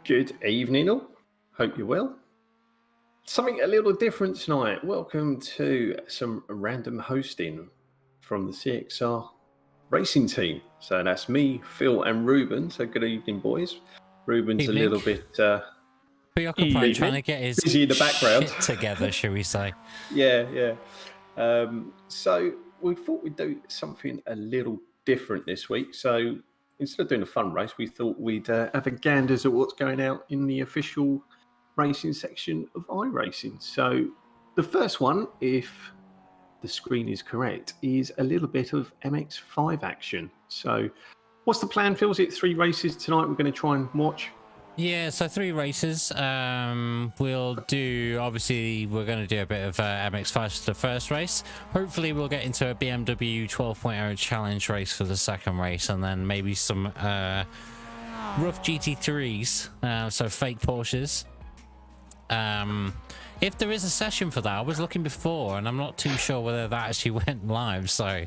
Good evening, all. Hope you're well. Something a little different tonight. Welcome to some random hosting from the CXR racing team. So that's me, Phil, and Ruben. So good evening, boys. Ruben's Evening. a little bit preoccupied trying to get his busy in the background shit together, shall we say? yeah. So we thought we'd do something a little different this week. So instead of doing a fun race, we thought we'd have a ganders at what's going out in the official racing section of iRacing. So the first one, if the screen is correct, is a little bit of MX5 action. So what's the plan, Phil? Is it 3 races tonight we're going to try and watch? Yeah, so 3 races. We'll do, obviously, we're going to do a bit of MX5 for the first race. Hopefully, we'll get into a BMW 12.0 challenge race for the second race, and then maybe some rough GT3s, so fake Porsches. If there is a session for that, I was looking before, and I'm not too sure whether that actually went live, so...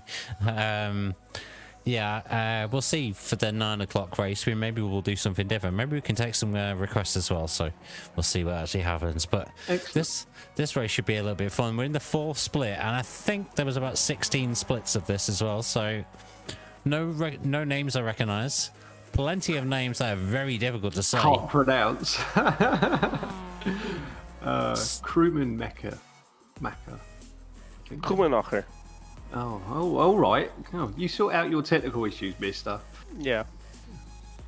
yeah, we'll see for the 9 o'clock race. Maybe we'll do something different. Maybe we can take some requests as well. So we'll see what actually happens. But this race should be a little bit fun. We're in the 4th split, and I think there was about 16 splits of this as well. So no names I recognise. Plenty of names that are very difficult to say. Can't pronounce. Crewman Mecca. Krummenacher. Oh, all right. Oh, you sort out your technical issues, mister. Yeah.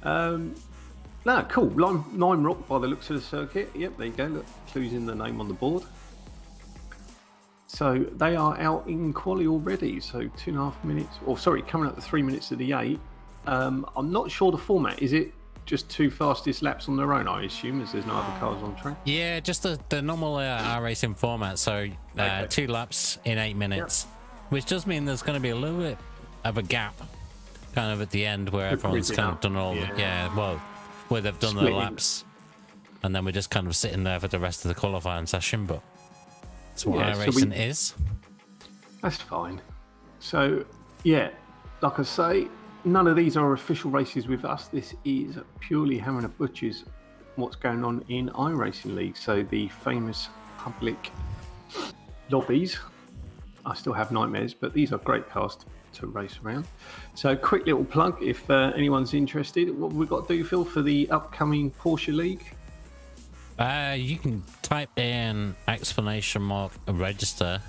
No, cool. Lime Rock by the looks of the circuit. Yep, there you go. Look, clues in the name on the board. So they are out in quali already. So 2.5 minutes, or sorry, coming up to 3 minutes of the 8. I'm not sure the format. Is it just 2 fastest laps on their own, I assume, as there's no other cars on track? Yeah, just the normal iRacing format. So 2 laps in 8 minutes. Yep. Which does mean there's going to be a little bit of a gap kind of at the end where everyone's kind of done all where they've done their laps. And then we're just kind of sitting there for the rest of the qualifying session, but that's what iRacing is. That's fine. So, yeah, like I say, none of these are official races with us. This is purely having a butcher's what's going on in iRacing League. So the famous public lobbies. I still have nightmares, but these are great cars to race around. So quick little plug, if anyone's interested, what we've got to do, Phil, for the upcoming Porsche League? You can type in !register,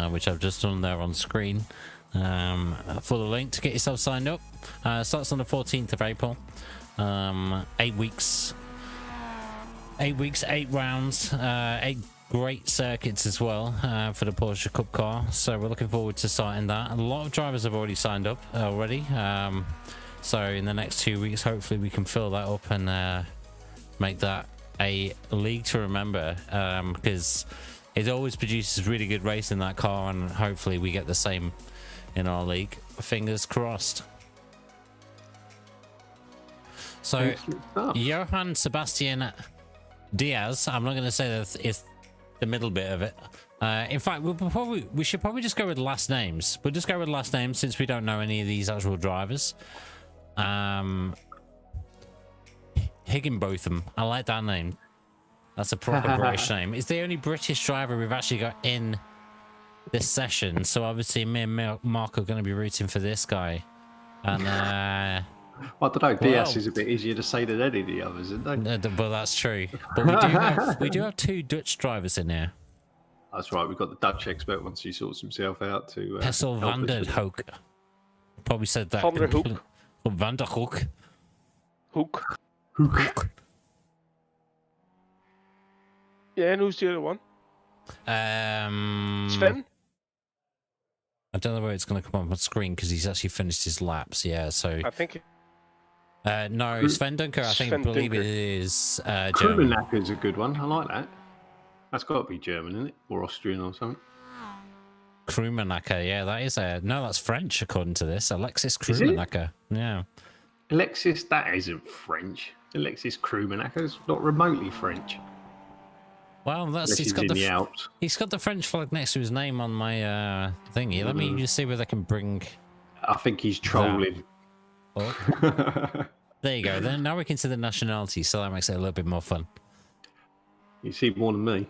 which I've just done there on screen, for the link to get yourself signed up. Starts on the 14th of April. 8 weeks, 8 rounds, 8 great circuits as well for the Porsche Cup car, so we're looking forward to starting that. A lot of drivers have already signed up already, so in the next 2 weeks hopefully we can fill that up and make that a league to remember, because it always produces really good race in that car, and hopefully we get the same in our league. Fingers crossed. So Johann Sebastian Diaz, I'm not going to say that it's the middle bit of it. In fact, we should probably just go with last names. We'll just go with last names since we don't know any of these actual drivers. Higginbotham. I like that name. That's a proper British name. It's the only British driver we've actually got in this session. So obviously me and Mark are going to be rooting for this guy. And I don't know. Diaz is a bit easier to say than any of the others, isn't they? But that's true. But we do have 2 Dutch drivers in here. That's right. We've got the Dutch expert once he sorts himself out to. Hessel van der Hoek. Probably said that. Van der Hoek. Van der Hoek. Hoek. Yeah, and who's the other one? Sven? I don't know where it's going to come up on screen because he's actually finished his laps. Yeah, so I think. No, Sven Dunker. I believe it is German. Krummenacher is a good one. I like that. That's got to be German, isn't it, or Austrian or something? Krummenacher. Yeah, that is no, that's French according to this. Alexis Krummenacher. Yeah. Alexis, that isn't French. Alexis Krummenacher is not remotely French. Well, he's got the French flag next to his name on my thingy. Let me just see whether I can bring. I think he's trolling. Oh. There you go. Then now we can see the nationality, so that makes it a little bit more fun. You see more than me.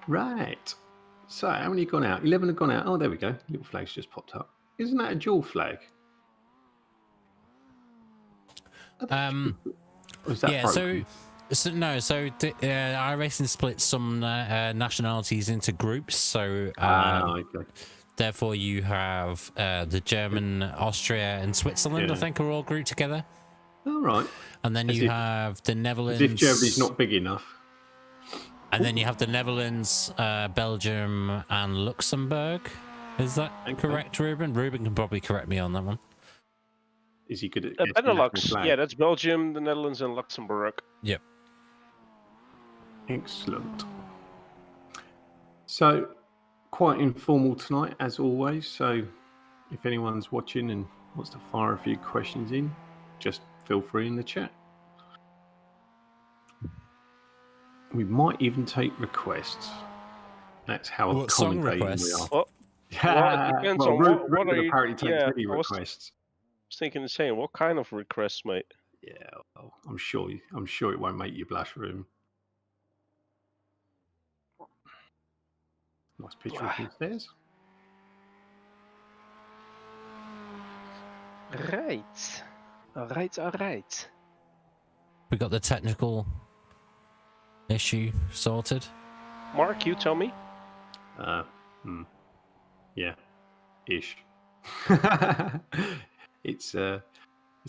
Right. So how many have gone out? 11 have gone out. Oh, there we go. Little flag's just popped up. Isn't that a dual flag? Or is that Yeah. broken? So iRacing splits some nationalities into groups. So Okay. therefore, you have the German, Austria, and Switzerland. I Yeah. think are all grouped together. All right. And then As you if- have the Netherlands. As if Germany's not big enough. And then you have the Netherlands, Belgium, and Luxembourg. Is that correct, Ruben? Ruben can probably correct me on that one. Is he good at guessing Benelux. national flag? Yeah, that's Belgium, the Netherlands, and Luxembourg. Yep. Excellent. So, quite informal tonight, as always. So, if anyone's watching and wants to fire a few questions in, just feel free in the chat. We might even take requests. That's how What song accommodating we requests? are. Well, it depends on what are you. apparently takes Yeah, any I was requests. thinking the same. What kind of requests, mate? Yeah, well, I'm sure it won't make you blush, Room. Nice picture from the stairs. Right. Alright. We got the technical issue sorted. Mark, you tell me. Yeah, ish. It's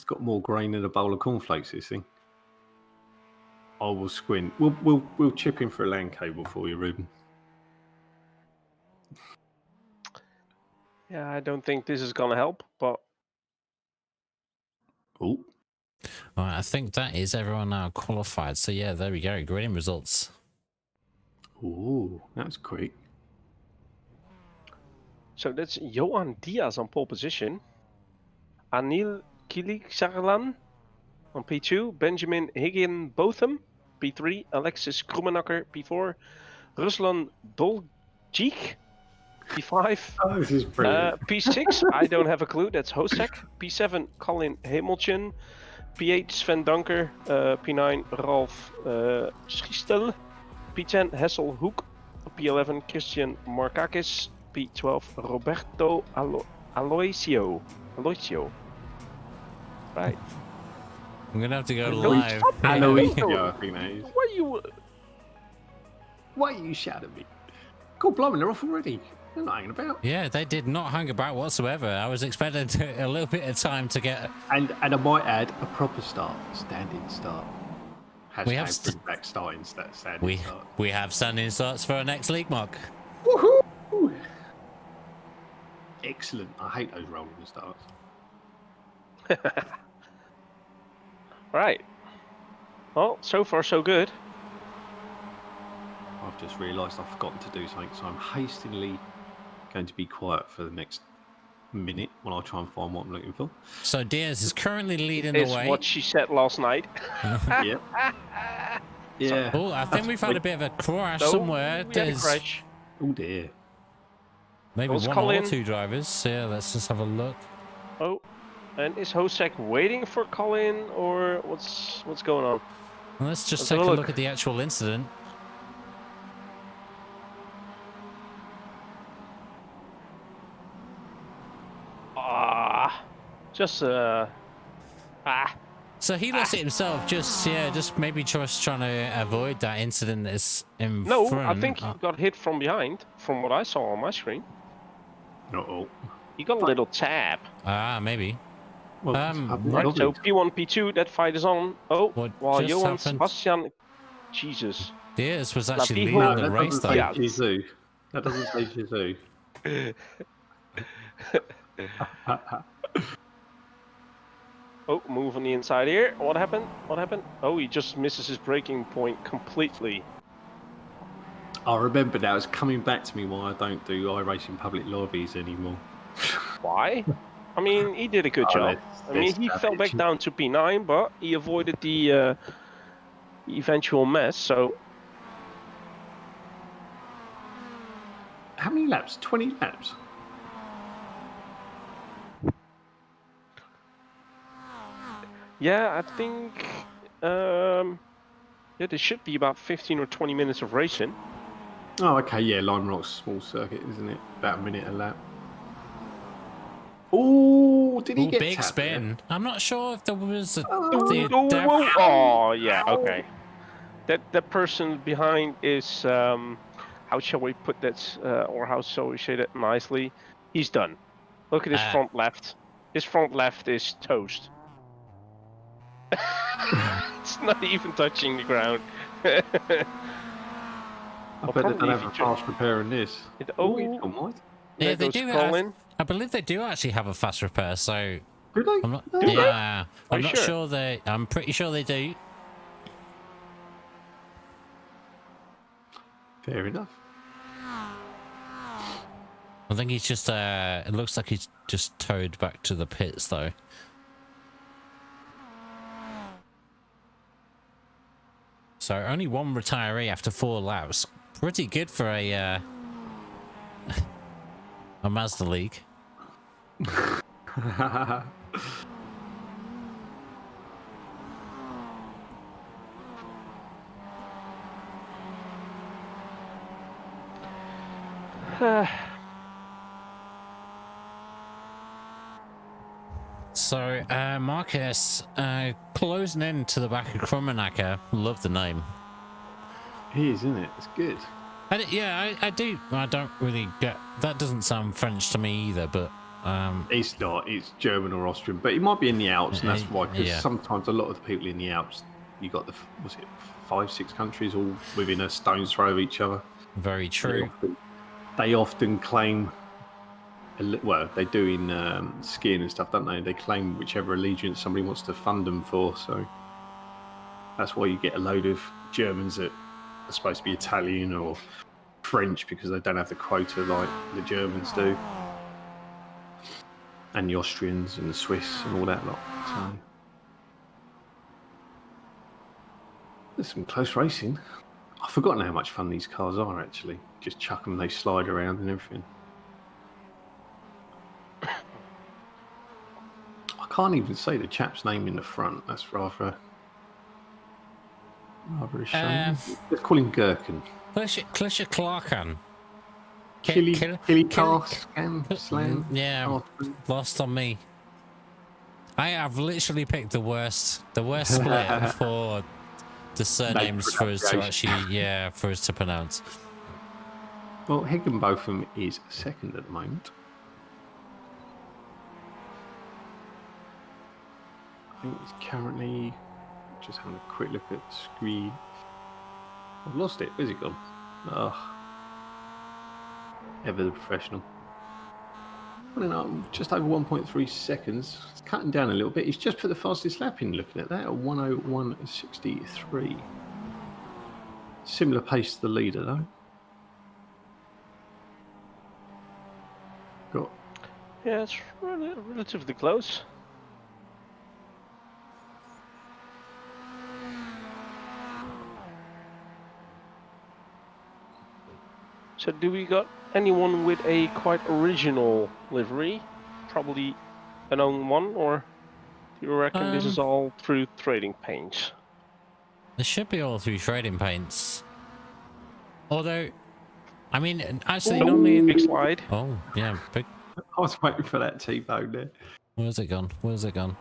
got more grain than a bowl of cornflakes. This thing. I will squint. We'll chip in for a LAN cable for you, Ruben. Yeah, I don't think this is gonna help, but Oh, All right, I think that is everyone now qualified. So yeah, there we go. Grading results. ooh, that's quick. so that's Johan Diaz on pole position. Anil Kiliksarelan on P2. Benjamin Higginbotham P3. Alexis Kroemenakker P4. Ruslan Doljic P5. Oh, this is brilliant. P6, I don't have a clue, that's Hosek. P7, Colin Hemeltjen. P8, Sven Dunker. P9, Ralf Schiestel. P10, Hessel Hoek. P11, Christian Markakis. P12, Roberto Aloisio. Right. I'm gonna have to go Hello. live. Stop it. Aloisio, I think that is. Why you shout at me? God, blimey, they're off already. They're not hanging about. Yeah, they did not hang about whatsoever. I was expecting a little bit of time to get. And I might add a proper start, standing start. We have Hashtag bring back standing start. We have standing starts for our next league mock. Woohoo! Excellent. I hate those rolling starts. Right. Well, so far so good. I've just realised I've forgotten to do something, so I'm hastily going to be quiet for the next minute while I try and find what I'm looking for. So Diaz is currently leading Is the way. what she said last night. Yeah. Yeah. Oh, I think we've had a bit of a crash No, somewhere. we had a There's crash. Oh dear. maybe Let's one call or in. two drivers. Yeah, let's just have a look. Oh, and is Hosek waiting for Colin, or what's going on? Let's just Let's take have a a look look. at the actual incident. So he lost it himself. Just maybe just trying to avoid that incident that's in No, front. I think he got hit from behind, from what I saw on my screen. Uh-oh. He got a little tap. Maybe. Well, Right, Right, so P1, P2, that fight is on. Oh, What while just Johan happened? Sebastian, Jesus. Diaz was actually Latifi. leading no, the that race doesn't though. say Jizu. That doesn't say Jizu. Oh, move on the inside here. What happened? Oh, he just misses his braking point completely. I remember now. It's coming back to me why I don't do iRacing public lobbies anymore. Why? I mean, he did a good job. I mean, he fell back down to P9, but he avoided the eventual mess, so... How many laps? 20 laps? Yeah, I think. Yeah, there should be about 15 or 20 minutes of racing. Oh, okay. Yeah, Lime Rock's small circuit, isn't it? About a minute a lap. Oh, did he Oh, get big tapped there? spin. I'm not sure if there was a Ooh, the ooh, def. ooh. Oh, yeah. Okay. That person behind is how shall we put that, or how shall we say that nicely? He's done. Look at his front left. His front left is toast. It's not even touching the ground. I Well, bet they don't probably if have you a fast repair in this. Oh, he's oh, gone wide. there Yeah, they goes do. Colin. I believe they do actually have a fast repair. So Do they? I'm not. Oh, Do they? Yeah, Are I'm you not sure? sure they. I'm pretty sure they do. fair enough. I think he's just. It looks like he's just towed back to the pits though. So only one retiree after 4 laps. Pretty good for a Mazda League. So Marcus closing in to the back of Krummenacker. Love the name. He is, isn't it? It's good. I do. I don't really get that. Doesn't sound French to me either. But It's not. It's German or Austrian, but it might be in the Alps, and that's why. Because yeah. sometimes a lot of the people in the Alps, you got the 5-6 countries all within a stone's throw of each other. Very true. They often claim. Well, they do in skiing and stuff, don't they? They claim whichever allegiance somebody wants to fund them for. So that's why you get a load of Germans that are supposed to be Italian or French because they don't have the quota like the Germans do, and the Austrians and the Swiss and all that lot. So there's some close racing. I've forgotten how much fun these cars are actually. Just chuck them, they slide around and everything. I can't even say the chap's name in the front. That's rather a shame. Let's call him Gherkin. Klisha Clarkan. Killy Slam. Yeah, lost on me. I have literally picked the worst split for the surnames for us to actually, for us to pronounce. Well, Higginbotham is second at the moment. I think he's currently just having a quick look at the screen. I've lost it. Where's it gone? Oh, ever the professional. Just over 1.3 seconds. It's cutting down a little bit. He's just put the fastest lap in, looking at that, at 1:01.63. Similar pace to the leader, though. Yeah, it's relatively close. So do we got anyone with a quite original livery? Probably an own one, or do you reckon this is all through trading paints? This should be all through trading paints. Although, I mean, actually, normally... Big slide. Oh, yeah, big... I was waiting for that T-bone there. Where's it gone? Where's it gone?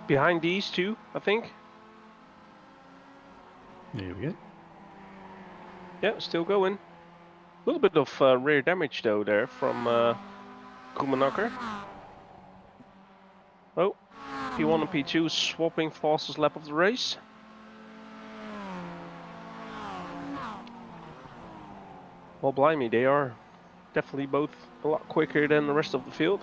Behind these two, I think. There we go. Yeah, still going. A little bit of rear damage though there from Krummenacker. Oh, P1 and P2 swapping fastest lap of the race. Well, blimey, they are definitely both a lot quicker than the rest of the field.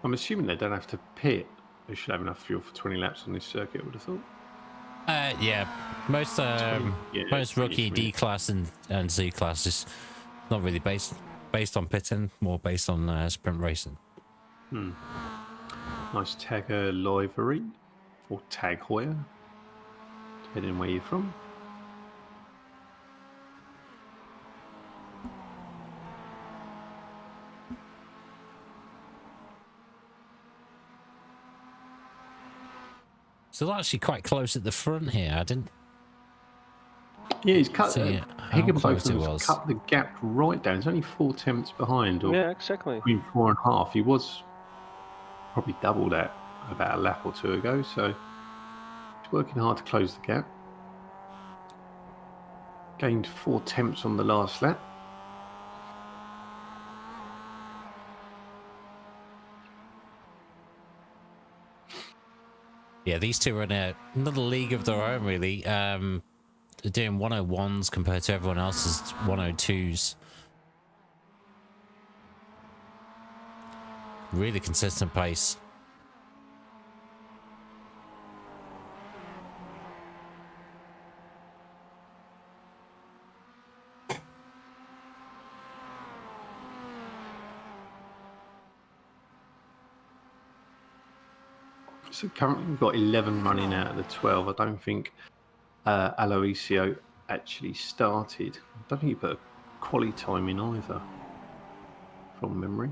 I'm assuming they don't have to pit. They should have enough fuel for 20 laps on this circuit, I would have thought. Yeah, most rookie yeah. D class and C class is not really based on pitting, more based on sprint racing. Nice tagger livery, or tag Hoyer, depending on where you're from. Still actually quite close at the front here. I didn't Yeah, he's cut. see how close it Higginbotham's was. cut the gap right down. He's only 4 tenths behind, or Yeah, exactly. between 4.5. He was probably double that about a lap or two ago. So he's working hard to close the gap. Gained 4 tenths on the last lap. Yeah, these two are in another league of their own, really. They're doing 101s compared to everyone else's 102s. Really consistent pace. So currently we've got 11 running out of the 12. I don't think Aloisio actually started. I don't think he put a quali time in either, from memory.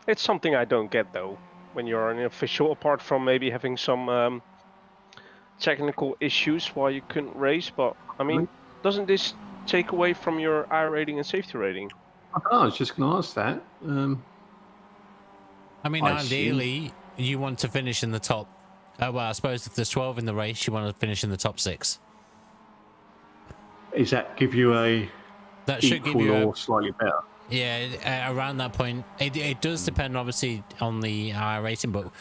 It's something I don't get though. When you're an official, apart from maybe having some technical issues why you couldn't race, but I mean, doesn't this take away from your iRating and safety rating? I don't know, I was just going to ask that. I mean, I ideally, you want to finish in the top. Well, I suppose if there's 12 in the race, you want to finish in the top 6. Does that give you a That should equal give you or slightly better? Yeah, around that point. It does depend, obviously, on the iRating, but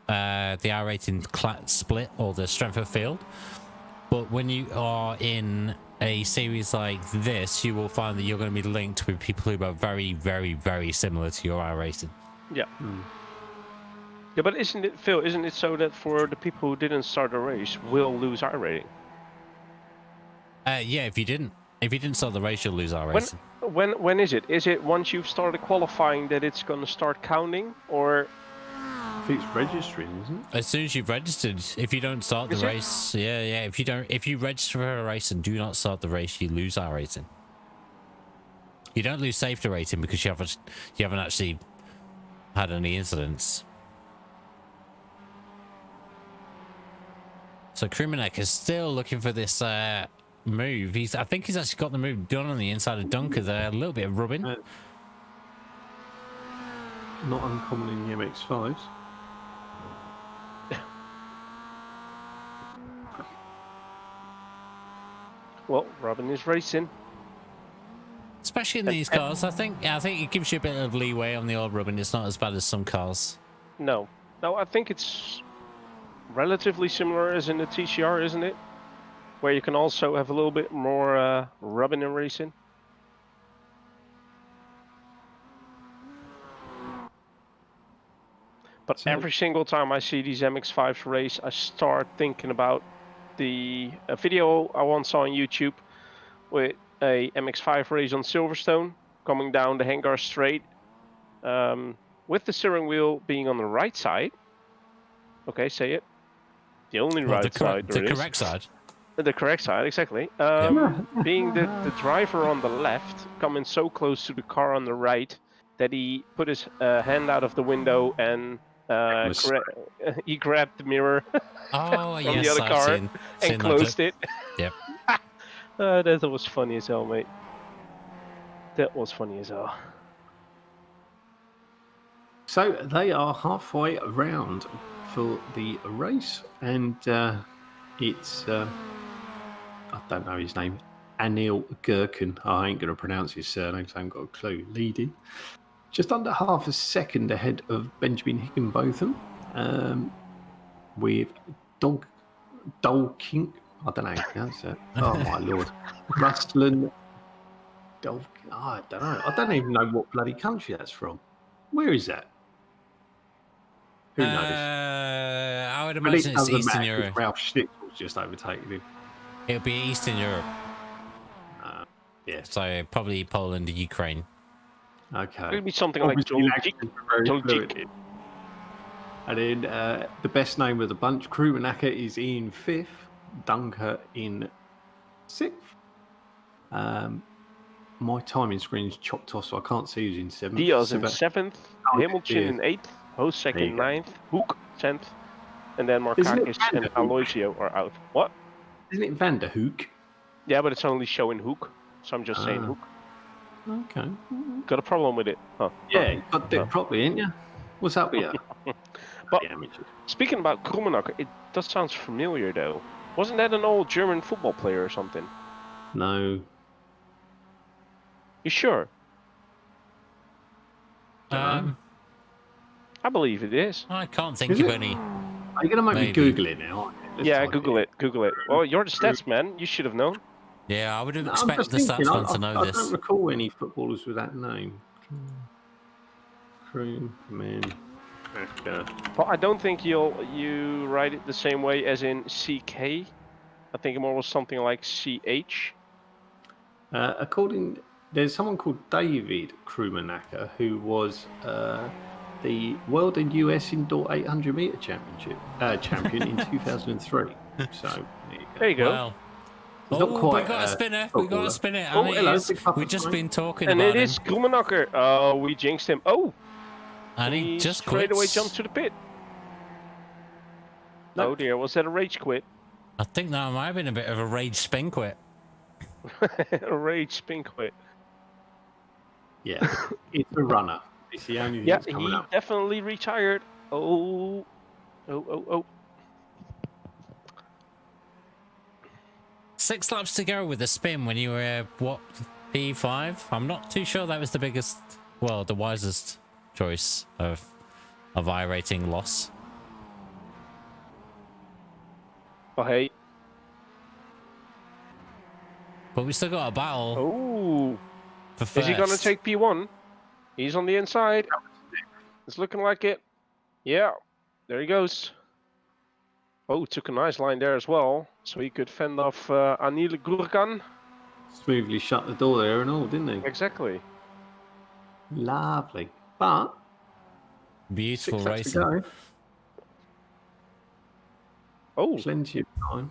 the iRating split or the strength of field. But when you are in a series like this, you will find that you're going to be linked with people who are very, very, very similar to your iRating. Yeah. Yeah, but isn't it, Phil? Isn't it so that for the people who didn't start the race will lose iRating? Yeah, if you didn't start the race, you'll lose iRating. When is it? Is it once you've started qualifying that it's going to start counting, or? I think it's registering, isn't it? As soon as you've registered, if you don't start the race, yeah. If you register for a race and do not start the race, you lose iRating. You don't lose safety rating because you haven't actually had any incidents. So Krimenek is still looking for this move. I think he's actually got the move done on the inside of Dunker there. A little bit of rubbing. Not uncommon in the MX-5s. Well, Robin is racing. Especially in these cars, I think it gives you a bit of leeway on the old rubbing. It's not as bad as some cars. No, I think it's relatively similar as in the TCR, isn't it? Where you can also have a little bit more rubbing and racing. But every single time I see these MX-5s race, I start thinking about a video I once saw on YouTube with a MX-5 race on Silverstone coming down the Hangar Straight with the steering wheel being on the right side. Okay, say it. The only right side there is. The correct side. The correct side, exactly. Being the driver on the left, coming so close to the car on the right that he put his hand out of the window and he grabbed the mirror from the other car and closed it. Yep. That was funny as hell, mate. That was funny as hell. So they are halfway around for the race, and it's I don't know his name, Anil Gherkin. I ain't going to pronounce his surname, so I haven't got a clue. Leading just under half a second ahead of Benjamin Higginbotham, with Dolking. I don't know how to pronounce that. Oh my lord, Ruslan Dolkin. I don't know. I don't even know what bloody country that's from. Where is that? Who knows? I would imagine it's Eastern Europe. Ralph Schnitzel's just overtaken him. It'll be Eastern Europe. Yeah. So probably Poland, Ukraine. Okay. It'll be something like Dolchik. And then the best name of the bunch, Krumenacker is in 5th, Dunker in 6th. My timing screen's chopped off, so I can't see who's in 7th. Diaz in 7th, Hamilton in 8th, Hosek in 9th, Hoek 10th, and then Isn't it Markakis Van and der Hoek? Aloisio are out. What? Isn't it Van der Hoek? Yeah, but it's only showing Hook, so I'm just saying Ah. Hook. Okay. Got a problem with it? Huh? Yeah, you got to do it properly, ain't you? What's up with you? But The amateurs. speaking about Krummenacher, it does sound familiar though. Wasn't that an old German football player or something? No. You sure? Dunno. I believe it is. I can't think Is of it? any. Are you going to make Maybe. me Google it now? Aren't you? Let's Yeah, type Google it. Google it. Well, you're the stats man. You should have known. Yeah, I would have No, I'm expected just the thinking. stats man to know I this. don't recall any footballers with that name. Crewman. Well, I don't think you write it the same way as in CK. I think it more was something like CH. There's someone called David Krummenacher who was the world and US indoor 800 meter champion in 2003. So There you go. Wow. He's not Oh, quite we got a spinner. We got footballer. a spinner. Oh, And it hello, is. big papa We've just sign. been talking And about it him. is Krummenacher. Oh, we jinxed him. Oh, And he just straight away quits. jumped to the pit. No. Oh dear, was that a rage quit? I think that might have been a bit of a rage spin quit. A rage spin quit. Yeah, it's a runner. It's the only thing Yeah, that's coming he up. definitely retired. Oh. 6 laps to go with a spin when you were, what, P5? I'm not too sure that was the biggest, well, the wisest choice of iRacing loss. Oh, hey. But we still got a battle Oh. for first. Is he going to take P1? He's on the inside. It's looking like it. Yeah. There he goes. Oh, took a nice line there as well. So he could fend off Anil Gurkan. Smoothly shut the door there and all, didn't he? Exactly. Lovely. But Beautiful 6 laps racing. to go. Oh, Plenty of time.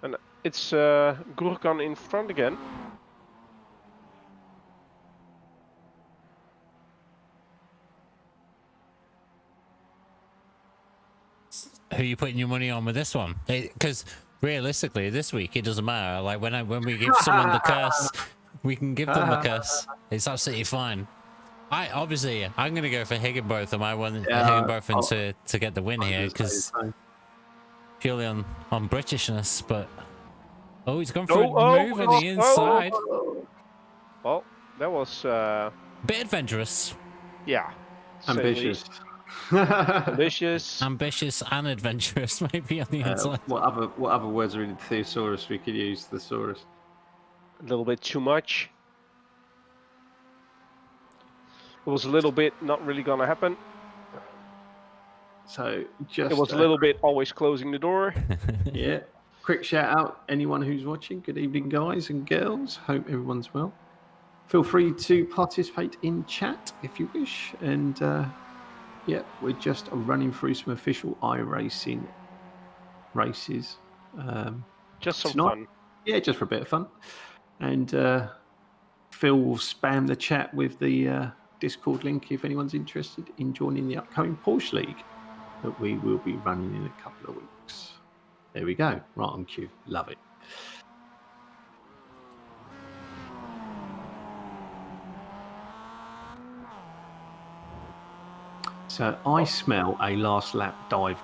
and it's Gurkan in front again. Who are you putting your money on with this one? Because realistically, this week it doesn't matter. Like when we give someone the curse, we can give them the curse. It's absolutely fine. I'm gonna go for Higginbotham. I want Higginbotham to get the win here because purely on Britishness. But he's gone for a move on the inside. Well, that was Bit adventurous. yeah, Ambitious. ambitious. Ambitious and adventurous, maybe on the inside. What other words are in thesaurus we could use? Thesaurus. A little bit too much. It was a little bit not really gonna happen. So just It was a little bit always closing the door. yeah. Quick shout out anyone who's watching. Good evening, guys and girls. Hope everyone's well. Feel free to participate in chat if you wish. And yeah, we're just running through some official iRacing races. Just some tonight. fun. Yeah, just for a bit of fun. And Phil will spam the chat with the Discord link if anyone's interested in joining the upcoming Porsche League that we will be running in a couple of weeks. There we go. Right on cue. Love it. So I smell a last lap dive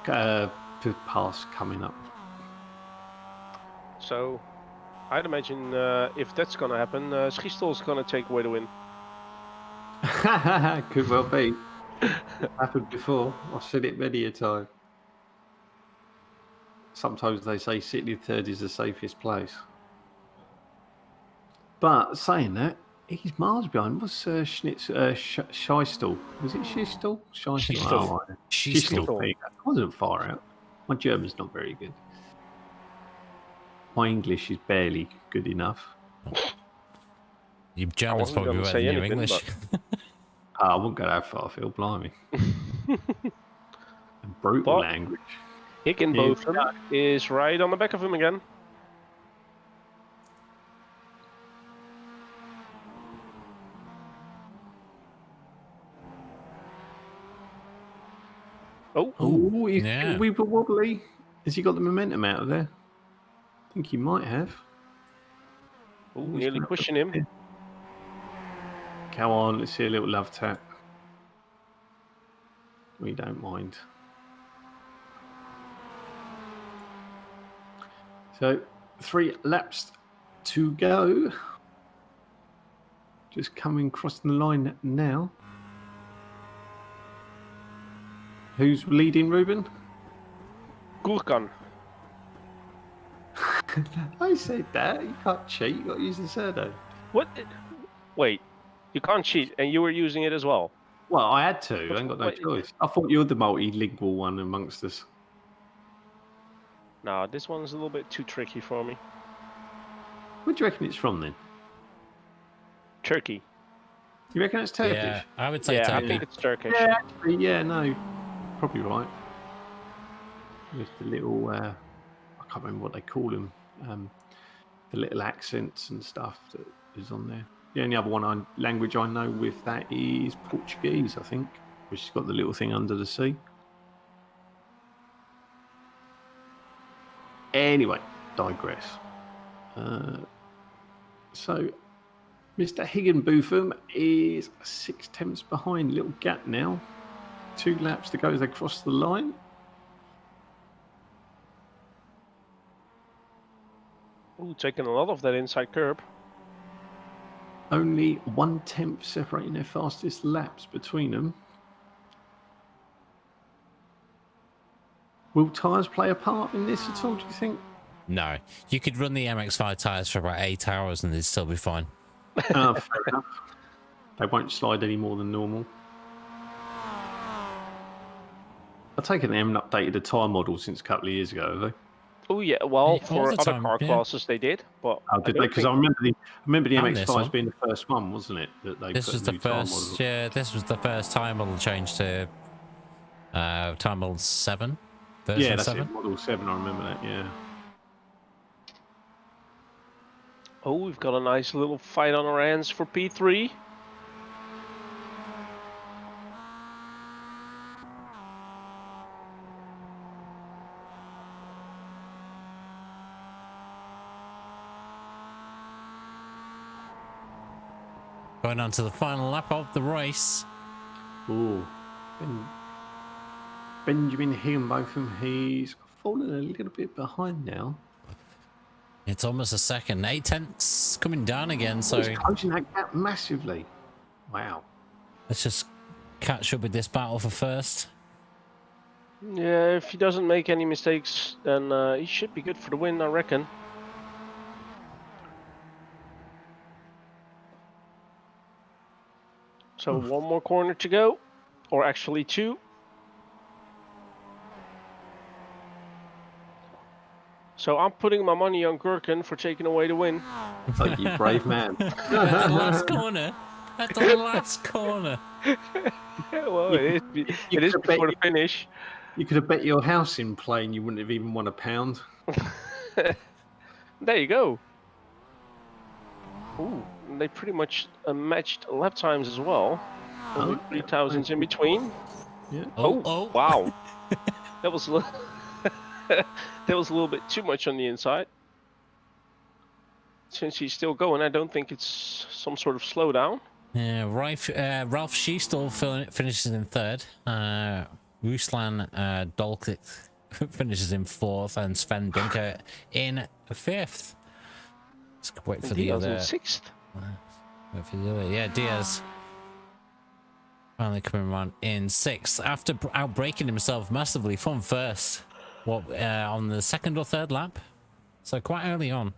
pass coming up. So, I'd imagine if that's gonna happen, Schiestel's gonna take away the win. Could well be. Happened before. I've said it many a time. Sometimes they say sitting in third is the safest place. But saying that, he's miles behind. What's Scheistel? Was it Schistel? Schiestel. Oh, Schiestel. There you go. I wasn't far out. My German's not very good. My English is barely good enough. Your German's wasn't probably gonna better say than your anything, English. I wouldn't go that far, Phil. Blimey. Brutal But- language. Higginbotham is right on the back of him again. Oh, he's yeah. we were wobbly. Has he got the momentum out of there? I think he might have. Oh, he's nearly gonna- pushing him. Come on, let's see a little love tap. We don't mind. So 3 laps to go. Just coming crossing the line now. Who's leading, Ruben? Gurkan. I said that. You can't cheat. You got to use the surname. What? Wait, you can't cheat, and you were using it as well. Well, I had to. I ain't got no Wait. choice. I thought you were the multilingual one amongst us. No, this one's a little bit too tricky for me. Where do you reckon it's from then? Turkey. You reckon it's Turkish? Yeah, I would say Yeah, I Turkey. think it's Turkish. Yeah, actually, yeah, no, probably right. With the little, I can't remember what they call them, the little accents and stuff that is on there. The only other language I know with that is Portuguese, I think, which has got the little thing under the sea. Anyway, digress. So, Mr. Higginbotham is 6 tenths behind. Little gap now. 2 laps to go as they cross the line. Ooh, taking a lot of that inside curb. Only 1/10 separating their fastest laps between them. Will tyres play a part in this at all, do you think? No, you could run the MX-5 tires for about 8 hours and they'd still be fine. Fair enough. They won't slide any more than normal. I take it they haven't updated the tyre model since a couple of years ago, have they? Oh yeah, well, Yeah, all for the other time, car yeah. classes they did, but Oh, did they? don't Because think- I remember the And this MX-5 one. being the first one, wasn't it? That they This put was a the new tyre first. model. Yeah, this was the first time model change to time model 7. Version Yeah, that's 7. it. Model 7, I remember that, yeah. Oh, we've got a nice little fight on our hands for P3. Going on to the final lap of the race. Ooh. Benjamin Higginbotham, he's fallen a little bit behind now. It's almost a second. 8 tenths coming down again. So He's closing that gap massively. Wow. let's just catch up with this battle for first. Yeah, if he doesn't make any mistakes, then he should be good for the win, I reckon. So one more corner to go, or actually 2. So I'm putting my money on Gurkan for taking away the win. Oh, you brave man. At the last corner. At the last corner. Well, it You is could before bet the finish. You could have bet your house in play and you wouldn't have even won £1. There you go. Ooh, they pretty much matched lap times as well. Only 3,000s in between. Yeah. Oh. Wow. That was a little that was a little bit too much on the inside. Since he's still going, I don't think it's some sort of slowdown. Yeah, Ralph Schiestel finishes in 3rd. Ruslan Dolkit finishes in 4th, and Sven Dunker in 5th. Let's wait for the Diaz in other. 6th. Wait for the other. Yeah, Diaz finally coming around in 6th after outbraking himself massively from 1st. What on the 2nd or 3rd lap? So quite early on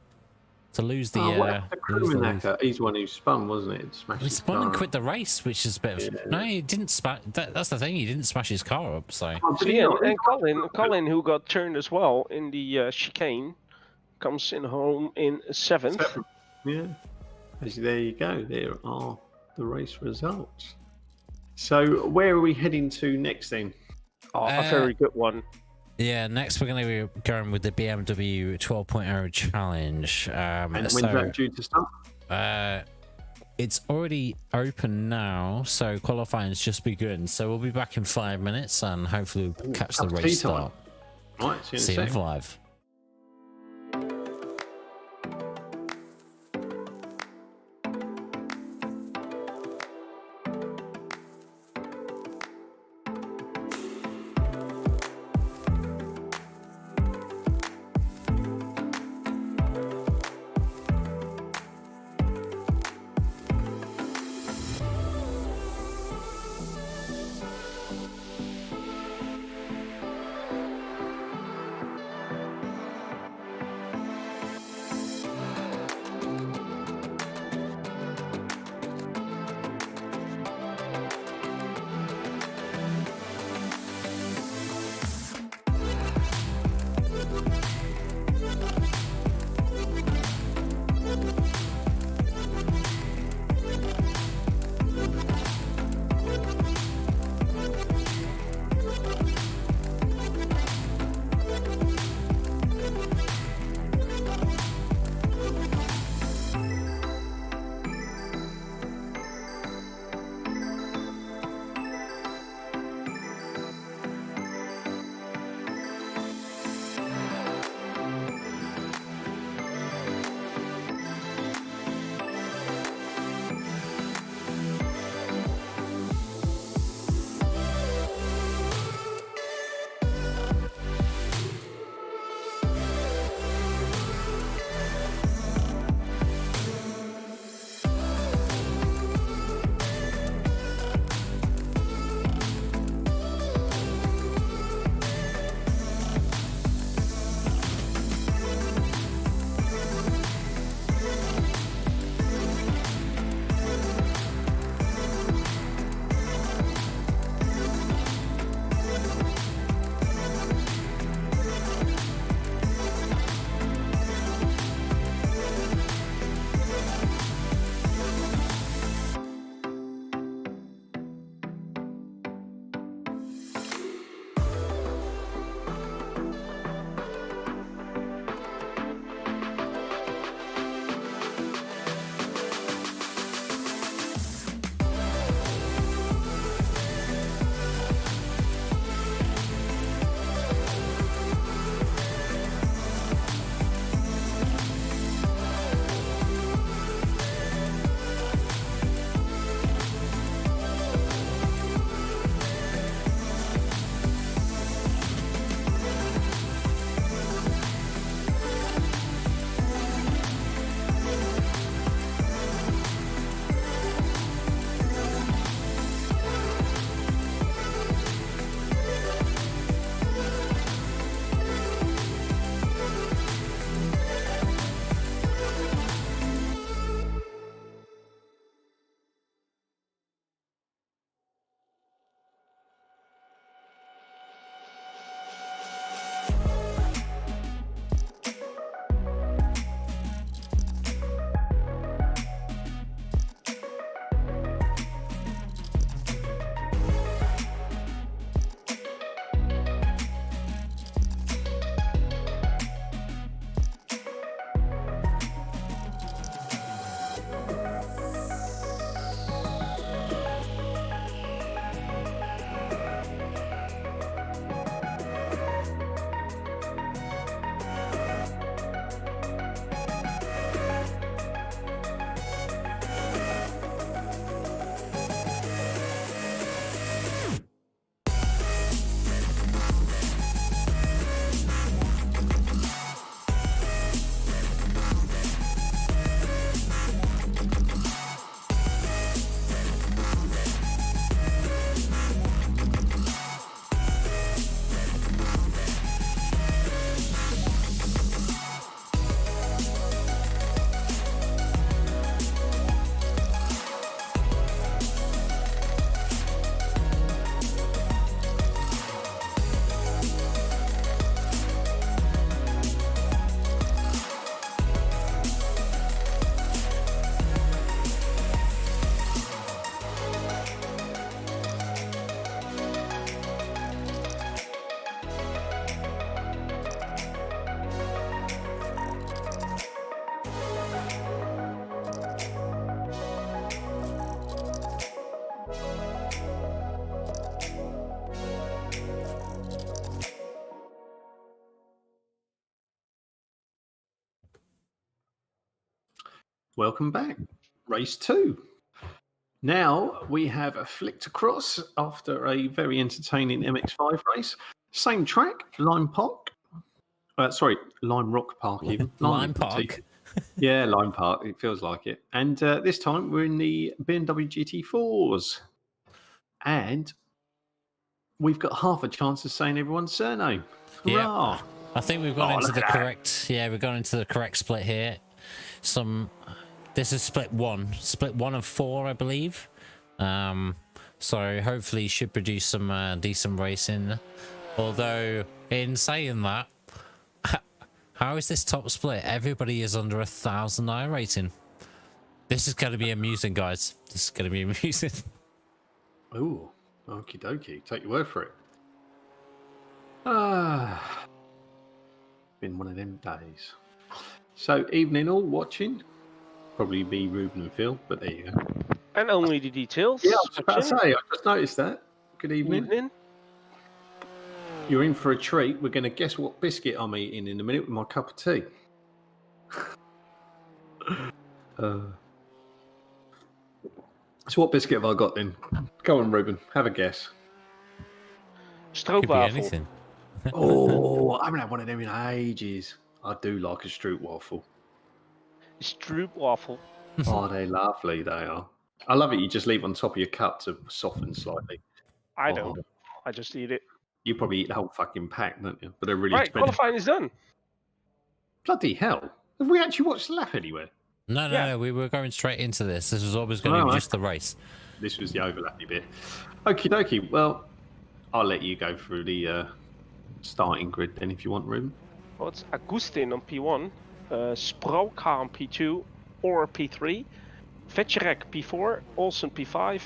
to lose the. Lose the lead. He's the one who spun, wasn't it? Smashed He his spun and car quit the race, which is a bit. Yeah. No, he didn't smash. That's the thing. He didn't smash his car up. So. up. So yeah, and Colin, who got turned as well in the chicane, comes in home in 7th. Yeah. There you go. There are the race results. So where are we heading to next then? Oh, a very good one. Yeah, next we're going to be going with the BMW 12.0 challenge. And when's that due to start? It's already open now, so qualifying's just begun. So we'll be back in 5 minutes, and hopefully we'll catch the cup of race tea time. start. Right, see you in a See you in sec. 5. Welcome back. Race 2. Now we have flicked across after a very entertaining MX5 race. Same track, Lime Park. Lime Rock Park even. Lime Park. Yeah, Lime Park. It feels like it. And this time we're in the BMW GT4s. And we've got half a chance of saying everyone's surname. Hurrah! Yep. I think we've gone into look the at that. correct. Yeah, we've gone into the correct split here. This is split 1 of 4, I believe. So hopefully should produce some decent racing. Although in saying that, how is this top split? Everybody is under 1,000 iRacing. This is going to be amusing, guys. This is going to be amusing. Ooh, okie dokie. Take your word for it. Been one of them days. So, evening all watching. Probably be Ruben and Phil, but there you go. And only the details. Yeah, I was about to say, I just noticed that. Good evening. Evening. You're in for a treat. We're going to guess what biscuit I'm eating in a minute with my cup of tea. So what biscuit have I got then? Go on, Ruben. Have a guess. Could be Stroopwafel. anything. Oh, I haven't had one of them in ages. I do like a stroopwafel. Stroopwafel. Oh, they're lovely, they are. I love it. You just leave on top of your cup to soften slightly. I don't. I just eat it. You probably eat the whole fucking pack, don't you? But they're really Right, expensive. qualifying is done. Bloody hell. Have we actually watched the lap anywhere? No, we were going straight into this. This was always going to be just the race. This was the overlappy bit. Okie dokie. Well, I'll let you go through the starting grid then if you want, Ruben. Well, it's Agustin on P1, Sprauka on P2 or P3, Vetcherek P4, Olsen P5,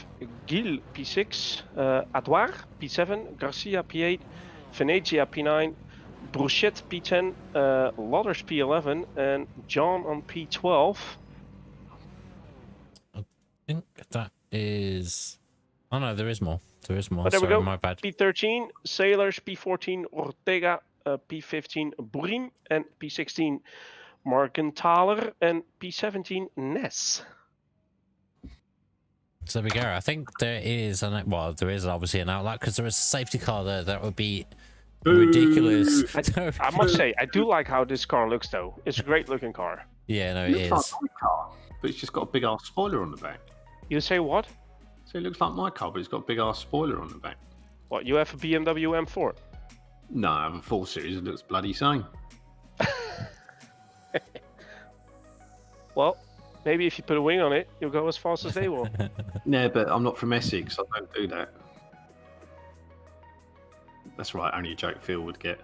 Gil P6, Adouar P7, Garcia P8, Venezia P9, Bruchet P10, Ladders P11, and John on P12. I think that is... Oh no, there is more. There is more. But there we Sorry, go. my bad. P13, Sailors, P14, Ortega, P15, Burim, and P16, Markenthaler, and P17, Ness. So there we go. I think there is there is obviously an outlet because there is a safety car there. That would be ridiculous. I must say, I do like how this car looks, though. It's a great looking car. Yeah, no, It it looks is. like my car, but it's just got a big ass spoiler on the back. You say what? So it looks like my car, but it's got a big ass spoiler on the back. What, you have a BMW M4? No, I have a 4 Series. It looks bloody same. Well, maybe if you put a wing on it, you'll go as fast as they will. Yeah, but I'm not from Essex. I don't do that. That's right. Only a joke Phil would get.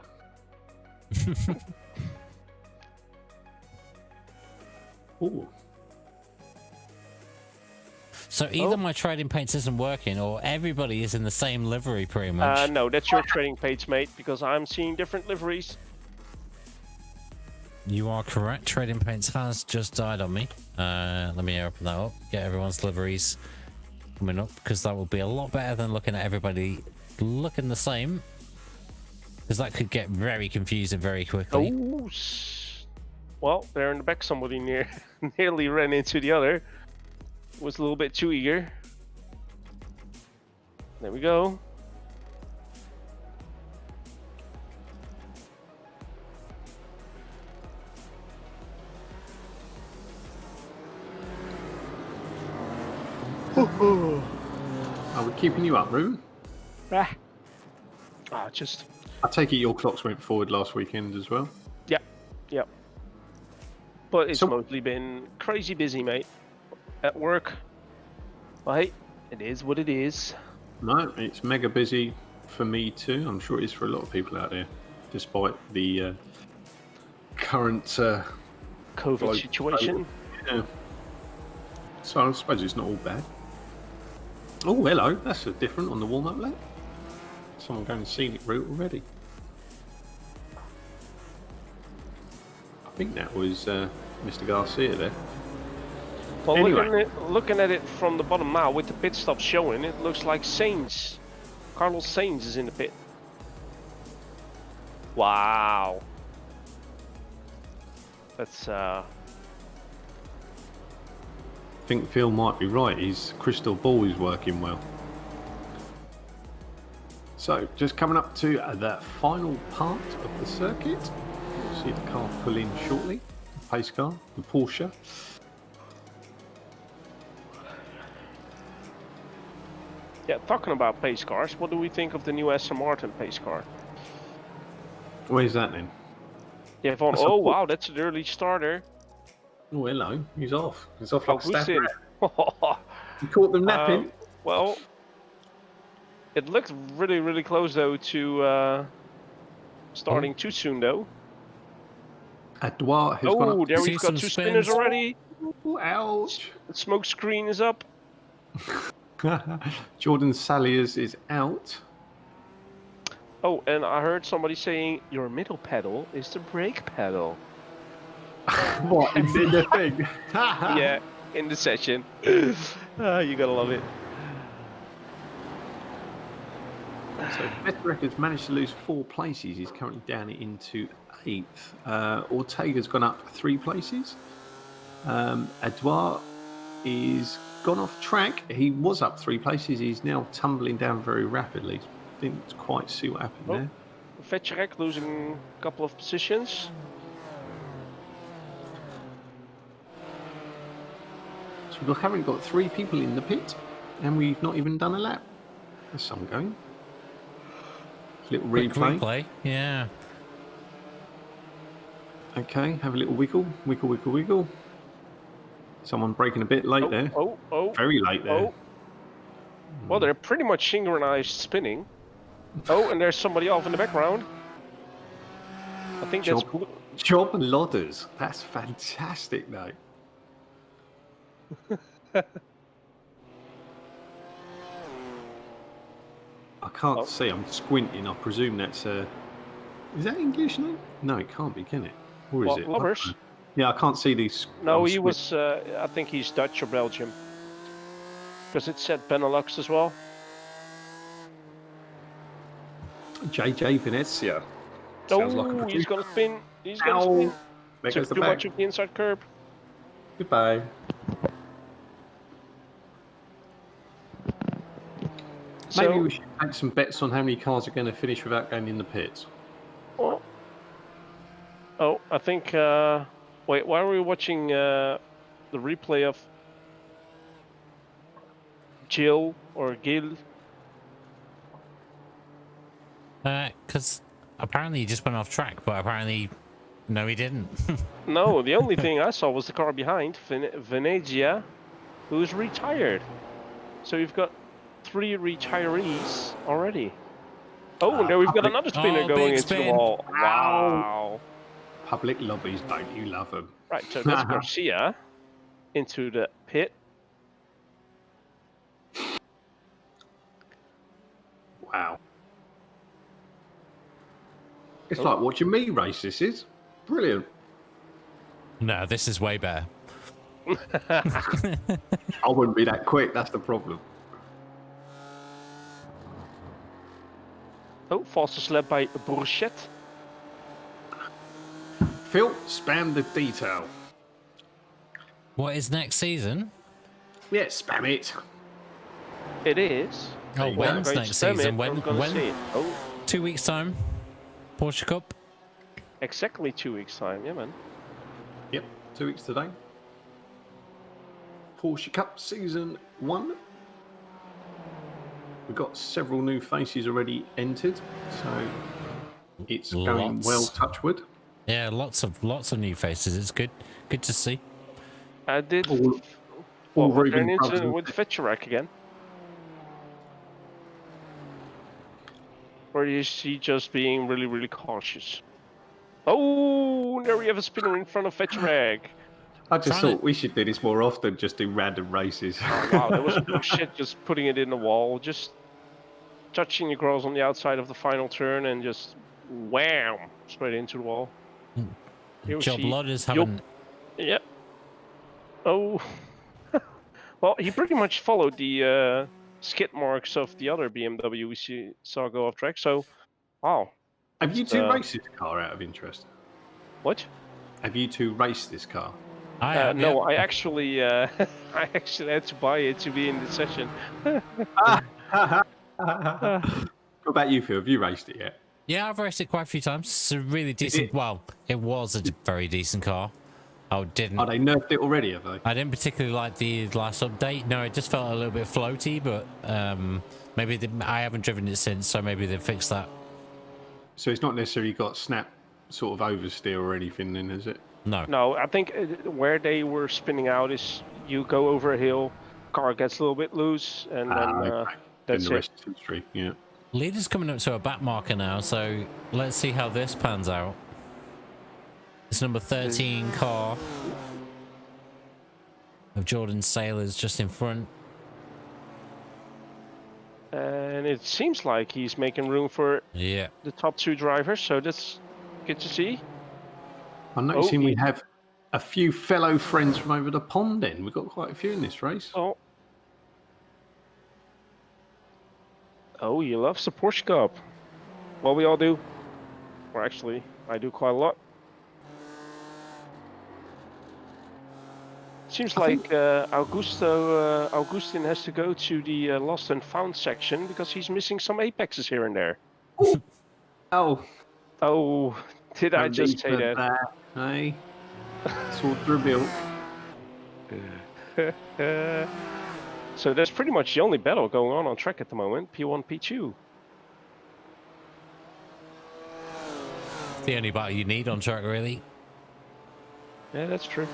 Ooh. So either my trading paints isn't working or everybody is in the same livery pretty much. No, that's your trading page, mate, because I'm seeing different liveries. You are correct. Trading paints has just died on me. Let me open that up. Get everyone's liveries coming up because that will be a lot better than looking at everybody looking the same. Because that could get very confusing very quickly. Oh, well, there in the back, somebody nearly ran into the other. Was a little bit too eager. There we go. Are we keeping you up, Ruben? Just... I take it your clocks went forward last weekend as well? Yeah. But it's So- mostly been crazy busy, mate. At work. Well, hey, it is what it is. No, it's mega busy for me too. I'm sure it is for a lot of people out there, despite the current COVID Like, situation. yeah. So I suppose it's not all bad. Oh, hello. That's different on the warm-up lap. Someone going the scenic route already. I think that was Mr. Garcia there. Well, Anyway. looking at it from the bottom now, with the pit stop showing, it looks like Sainz. Carlos Sainz is in the pit. Wow. That's think Phil might be right. His crystal ball is working well. So, just coming up to the final part of the circuit. We'll see the car pull in shortly. The pace car, the Porsche. Yeah, talking about pace cars, what do we think of the new Aston Martin pace car? Where's that then? Yeah, Von. That's Oh a- wow, that's an early starter. Oh, hello. He's off. He's off like a staff Augustin. rat. You caught them napping. Well, it looked really close though to starting too soon though. Edouard has gone Oh, up. there See we've got some two spins. spinners already. Oh, ouch. The smoke screen is up. Jordan Saliers is out. Oh, and I heard somebody saying your middle pedal is the brake pedal. What? In the thing? Yeah, in the session. You gotta love it. So Vetterek has managed to lose 4 places. He's currently down into 8th. Ortega's gone up 3 places. Edouard is gone off track. He was up 3 places. He's now tumbling down very rapidly. Didn't quite see what happened there. Vetcherek losing a couple of positions. So we haven't got 3 people in the pit, and we've not even done a lap. There's some going. Little Quick replay. Yeah. Okay, have a little wiggle. Wiggle. Someone breaking a bit late there. Oh. Very late there. Oh. Well, they're pretty much synchronized spinning. Oh, and there's somebody off in the background. I think that's blue. Job Lodders. That's fantastic, though. I can't see. I'm squinting. I presume that's a. Is that English name? No, it can't be, can it? Or is it? Lovers? Yeah, I can't see these. No, he was. I think he's Dutch or Belgium. Because it said Benelux as well. JJ Venezia. Sounds like a Oh, he's producer. gonna spin. He's gonna Ow. spin. There Took goes the too back. much of the inside curb. Goodbye. Maybe So, we should take some bets on how many cars are going to finish without going in the pits. oh, I think. Wait, why are we watching the replay of Jill or Gil? Because apparently he just went off track, but apparently, no, he didn't. No, the only thing I saw was the car behind, Venezia, who's retired. So you've got 3 retirees already. Oh, and there we've got another spinner Oh, going big into spin. the wall. Wow. Public lobbies, don't you love them? Right, so that's Garcia into the pit. Wow. It's like watching me race, this is. Brilliant. No, this is way better. I wouldn't be that quick, that's the problem. Oh, faster slap by Bruchette. Phil, spam the detail. What is next season? Yeah, spam it. It is. Oh, you when's Going to next spam it, season? I'm gonna see When? it. Oh, 2 weeks' time? Porsche Cup? exactly 2 weeks time, yeah man. Yep, 2 weeks today. Porsche Cup Season 1. We've got several new faces already entered, so it's going Lots. well, touch wood. Yeah, lots of new faces. It's good to see. I did. All Was there Reuben an brothers incident and with Vetcherek again? Or is he just being really cautious? Oh, there we have a spinner in front of Vetcherek. I just Trying thought we should do this more often, just do random races. Oh, wow, that was bullshit, just putting it in the wall, just touching the girls on the outside of the final turn and just wham, straight into the wall. Here we Job see Lodders Yup. haven't. Yep. Oh. Well, he pretty much followed the skid marks of the other BMW we saw go off track, so, wow. Have you two raced this car out of interest? What? Have you two raced this car? I have, No, yep. I actually, I actually had to buy it to be in the session. What about you, Phil? Have you raced it yet? Yeah, I've raced it quite a few times. It's a really Is decent. it? Well, it was a very decent car. I Oh, didn't. they nerfed it already, have they? I didn't particularly like the last update. No, it just felt a little bit floaty, but maybe I haven't driven it since, so maybe they fixed that. So it's not necessarily got snap sort of oversteer or anything, then, is it? No. No, I think where they were spinning out is you go over a hill, car gets a little bit loose, and then Okay. Then that's the it. rest is history. Yeah. Leader's coming up to a back marker now, so let's see how this pans out. It's number 13 car of Jordan Sailors just in front. And it seems like he's making room for Yeah. the top 2 drivers, so that's good to see. I'm noticing we have a few fellow friends from over the pond then. We've got quite a few in this race. Oh, he loves the Porsche Cup. Well, we all do. Or actually, I do quite a lot. Seems like Augustin has to go to the lost and found section because he's missing some apexes here and there. Oh, Oh, did I just say that? Hey, sword through milk. So that's pretty much the only battle going on track at the moment. P1, P2. It's the only battle you need on track, really. Yeah, that's true.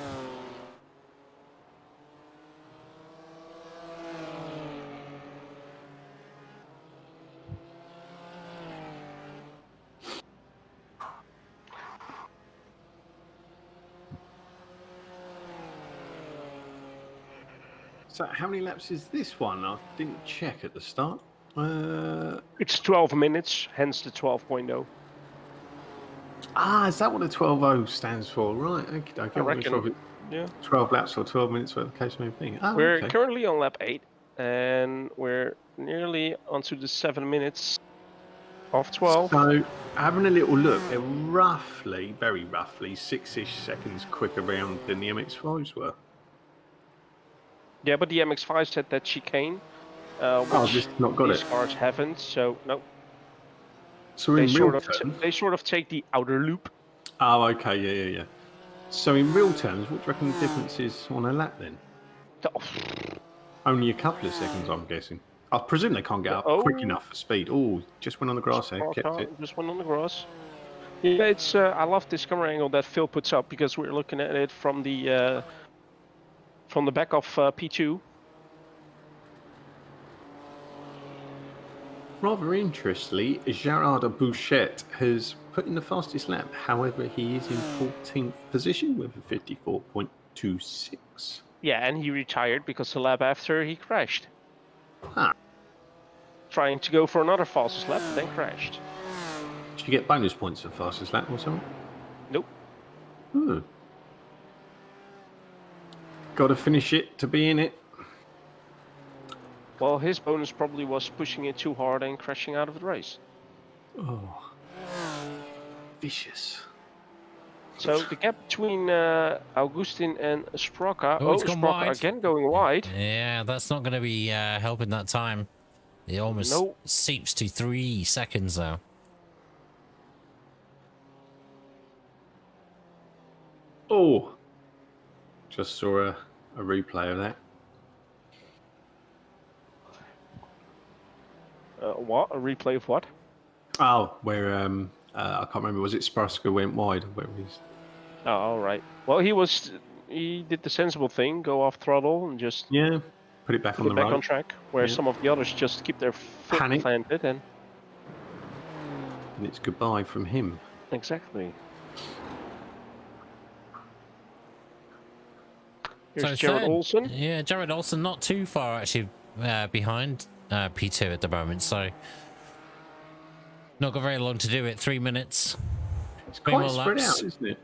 So how many laps is this one? I didn't check at the start. It's 12 minutes, hence the 12.0. Is that what the 12.0 stands for? Right, okay. I reckon. Yeah. 12 laps or 12 minutes, whatever the case may be. Oh, We're okay. currently on lap 8, and we're nearly onto the 7 minutes of 12. So, having a little look, they're roughly, very roughly, 6-ish seconds quicker round than the MX-5s were. Yeah, but the MX-5 said that chicane, which just not got these it. cars haven't, so no. So They in real terms, they sort of take the outer loop. Oh, okay, yeah. So in real terms, what do you reckon the difference is on a lap then? Only a couple of seconds, I'm guessing. I presume they can't get up quick enough for speed. Oh, just went on the grass there, kept it. Just went on the grass. Yeah, it's. I love this camera angle that Phil puts up because we're looking at it from the back of P2. Rather interestingly, Gerard Bouchette has put in the fastest lap. However, he is in 14th position with a 54.26. Yeah, and he retired because the lap after he crashed. Trying to go for another fastest lap, then crashed. Did you get bonus points for fastest lap or something? Nope. Got to finish it to be in it. Well, his bonus probably was pushing it too hard and crashing out of the race. Oh, vicious. So the gap between Augustin and Sproca. It's gone Sproca wide. again going wide. Yeah, that's not going to be helping that time. It almost seeps to 3 seconds though. Oh, just saw a replay of that. What? A replay of what? Oh, where I can't remember. Was it Spraska went wide? Where he's... Oh, all right. Well, he did the sensible thing, go off throttle and just put it back on the road. on track. Where some of the others just keep their foot planted and it's goodbye from him. Exactly. So Here's Jared Olsen. Yeah, Jared Olsen not too far actually behind P2 at the moment, so not got very long to do it. 3 minutes. It's quite spread out, isn't it?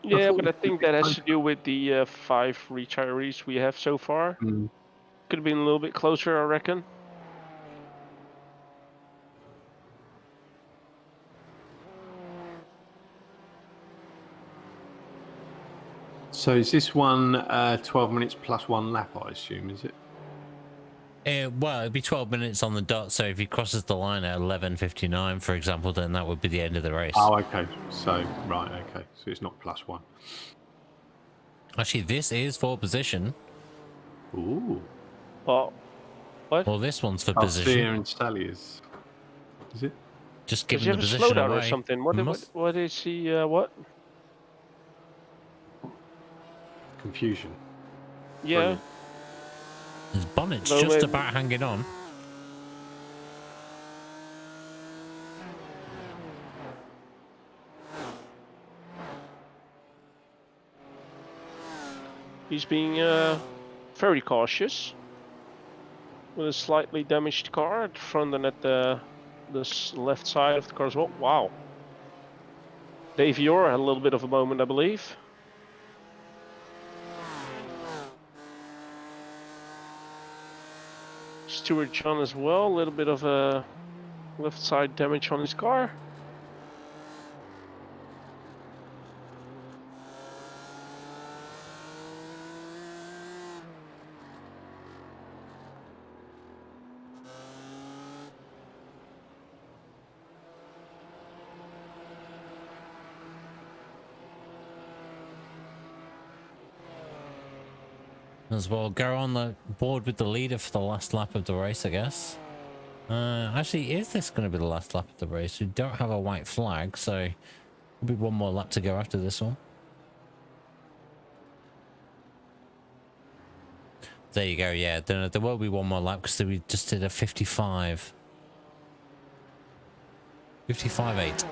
Yeah, but I think that has to do with the 5 retirees we have so far. Could have been a little bit closer, I reckon. So is this one 12 minutes plus 1 lap, I assume, is it? Well, it'd be 12 minutes on the dot, so if he crosses the line at 11:59, for example, then that would be the end of the race. Oh, okay. So, right, okay. So it's not plus 1. Actually, this is for position. Ooh. Oh, what? Well, this one's for Garcia position. and Stalliers. Is it? Just Does giving he the have a position slowdown away. or something? What is he? What? Confusion. Yeah. Brilliant. His bonnet's Though just maybe- about hanging on. He's being very cautious with a slightly damaged car at the front and at the left side of the car as well. Wow. Davior had a little bit of a moment, I believe. Stuart John as well, a little bit of a left side damage on his car. As well, go on the board with the leader for the last lap of the race, I guess. Actually, is this going to be the last lap of the race? We don't have a white flag, so there'll be one more lap to go after this one. There you go, yeah. There will be one more lap because we just did a 55. 55.8.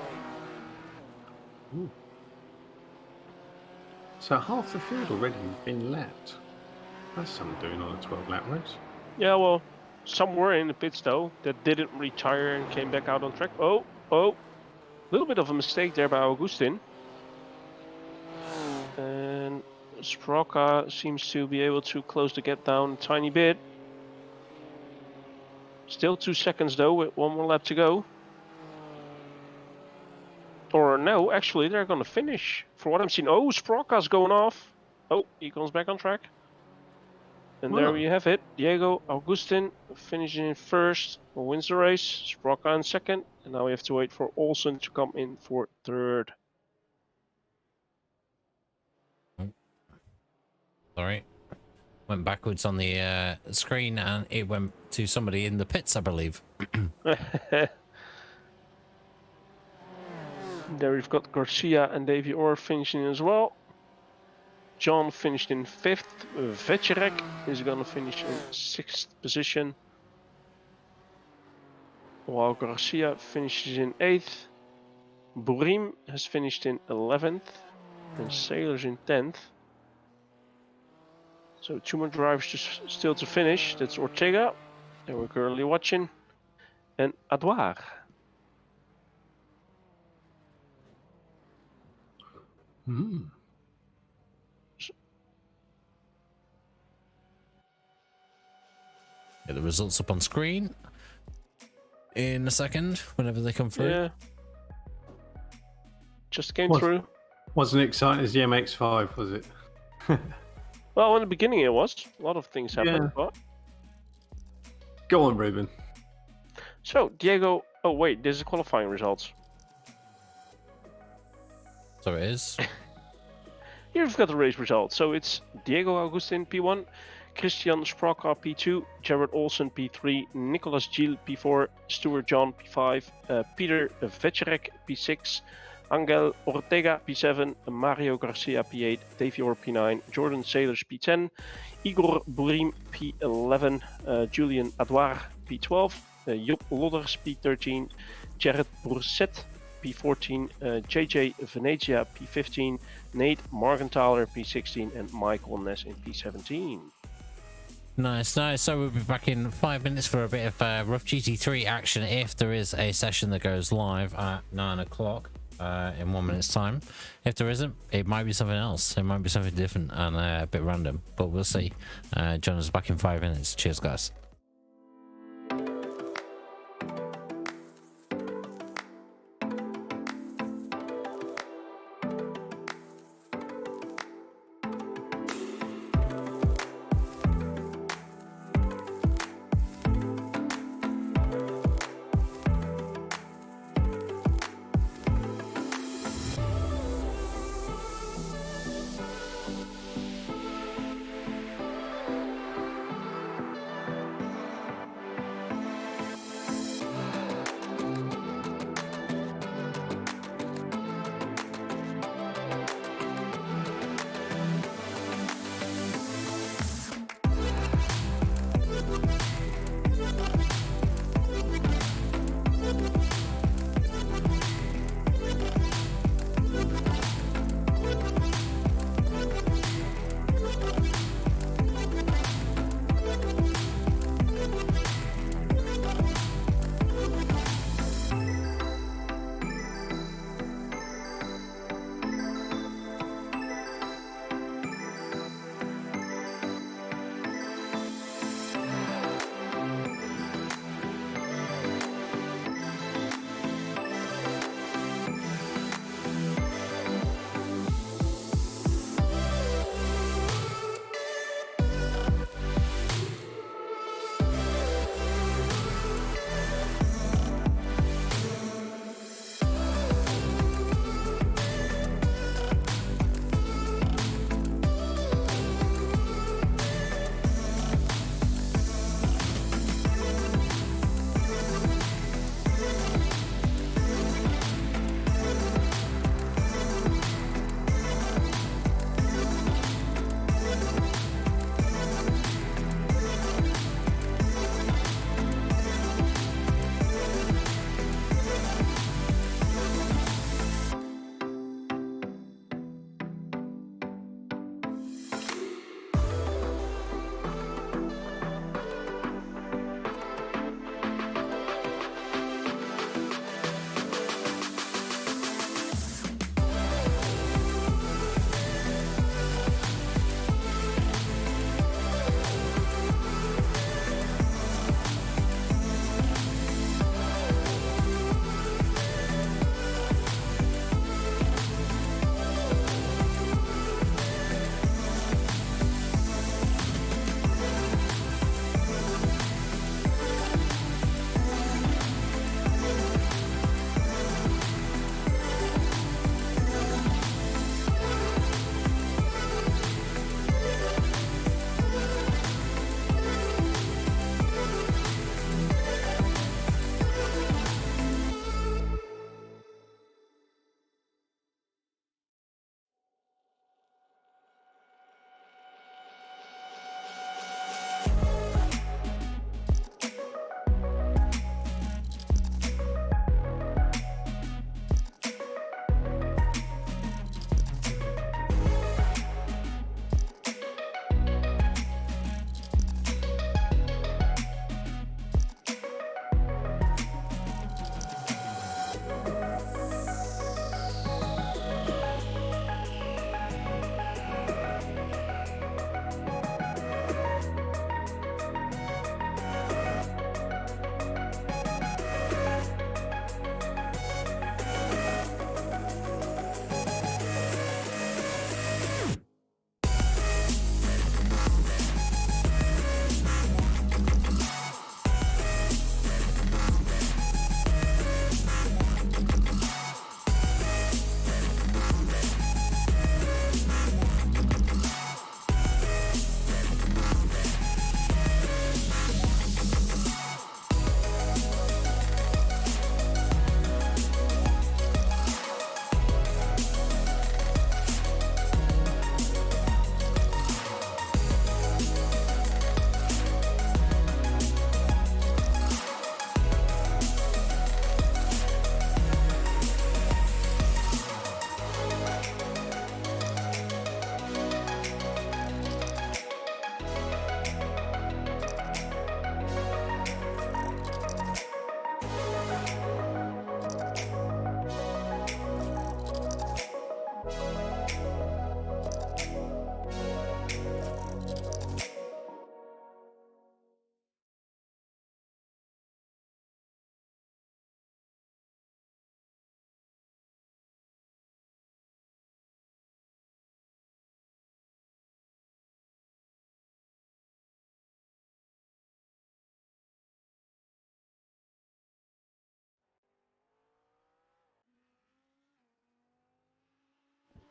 Ooh. So half the field already has been lapped. That's something doing on a 12-lap race. Yeah, well, some were in the pits though that didn't retire and came back out on track. Oh, a little bit of a mistake there by Augustin. And Sproka seems to be able to close the gap down a tiny bit. Still 2 seconds though, with one more lap to go. Or no, actually they're gonna finish. For what I'm seeing, oh, Sproka's going off. Oh, he comes back on track. And there Wow. we have it. Diego Augustin finishing in first, wins the race. Sproka in second. And now we have to wait for Olsen to come in for third. Sorry. Went backwards on the screen and it went to somebody in the pits, I believe. There we've got Garcia and Davy Orr finishing as well. John finished in 5th. Večerek is going to finish in 6th position. While Garcia finishes in 8th. Burim has finished in 11th. And Sailors in 10th. So 2 more drivers still to finish. That's Ortega, that we're currently watching. And Adouar. Hmm. Get the results up on screen in a second, whenever they come through. Yeah. Just came What? through. Wasn't exciting as the MX-5, was it? Well, in the beginning it was. A lot of things happened. Yeah. But... Go on, Ruben. So, Diego... Oh, wait. This is qualifying results. So it is. Here we've got the race results. So it's Diego Augustin P1, Christian Sproka P2, Jared Olsen P3, Nicolas Gilles P4, Stuart John P5, Peter Večerek P6, Angel Ortega P7, Mario Garcia P8, Davior P9, Jordan Sailors P10, Igor Burim P11, Julian Adouar P12, Job Lodders P13, Jared Bourset P14, JJ Venezia P15, Nate Morgenthaler P16, and Michael Ness in P17. Nice. So we'll be back in 5 minutes for a bit of rough GT3 action if there is a session that goes live at 9 o'clock in 1 minute's time. If there isn't, it might be something else. It might be something different and a bit random, but we'll see. John is back in 5 minutes. Cheers, guys.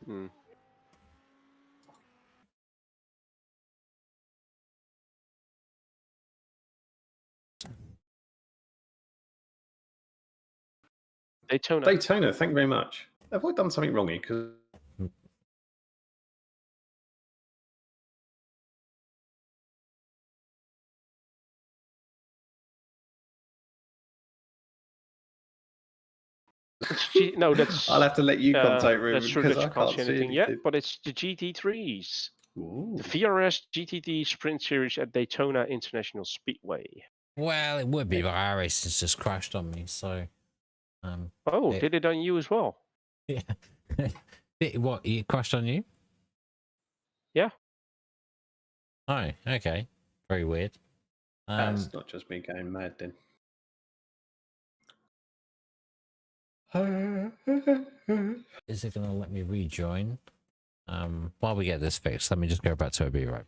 Hmm. Daytona. Daytona, thank you very much. Have I done something wrong here? 'Cause No, that's. I'll have to let you contact That's Ruben true because that I you can't can't see see anything yet, anything. but it's the GT3s. Ooh. The VRS GTD Sprint Series at Daytona International Speedway. Well, it would be, but iRacing's just crashed on me, so. Oh, did it on you as well? Yeah. What? It crashed on you? Yeah. Oh, okay. Very weird. It's not just me going mad then. Is it going to let me rejoin? While we get this fixed, let me just go back to it. Be right back.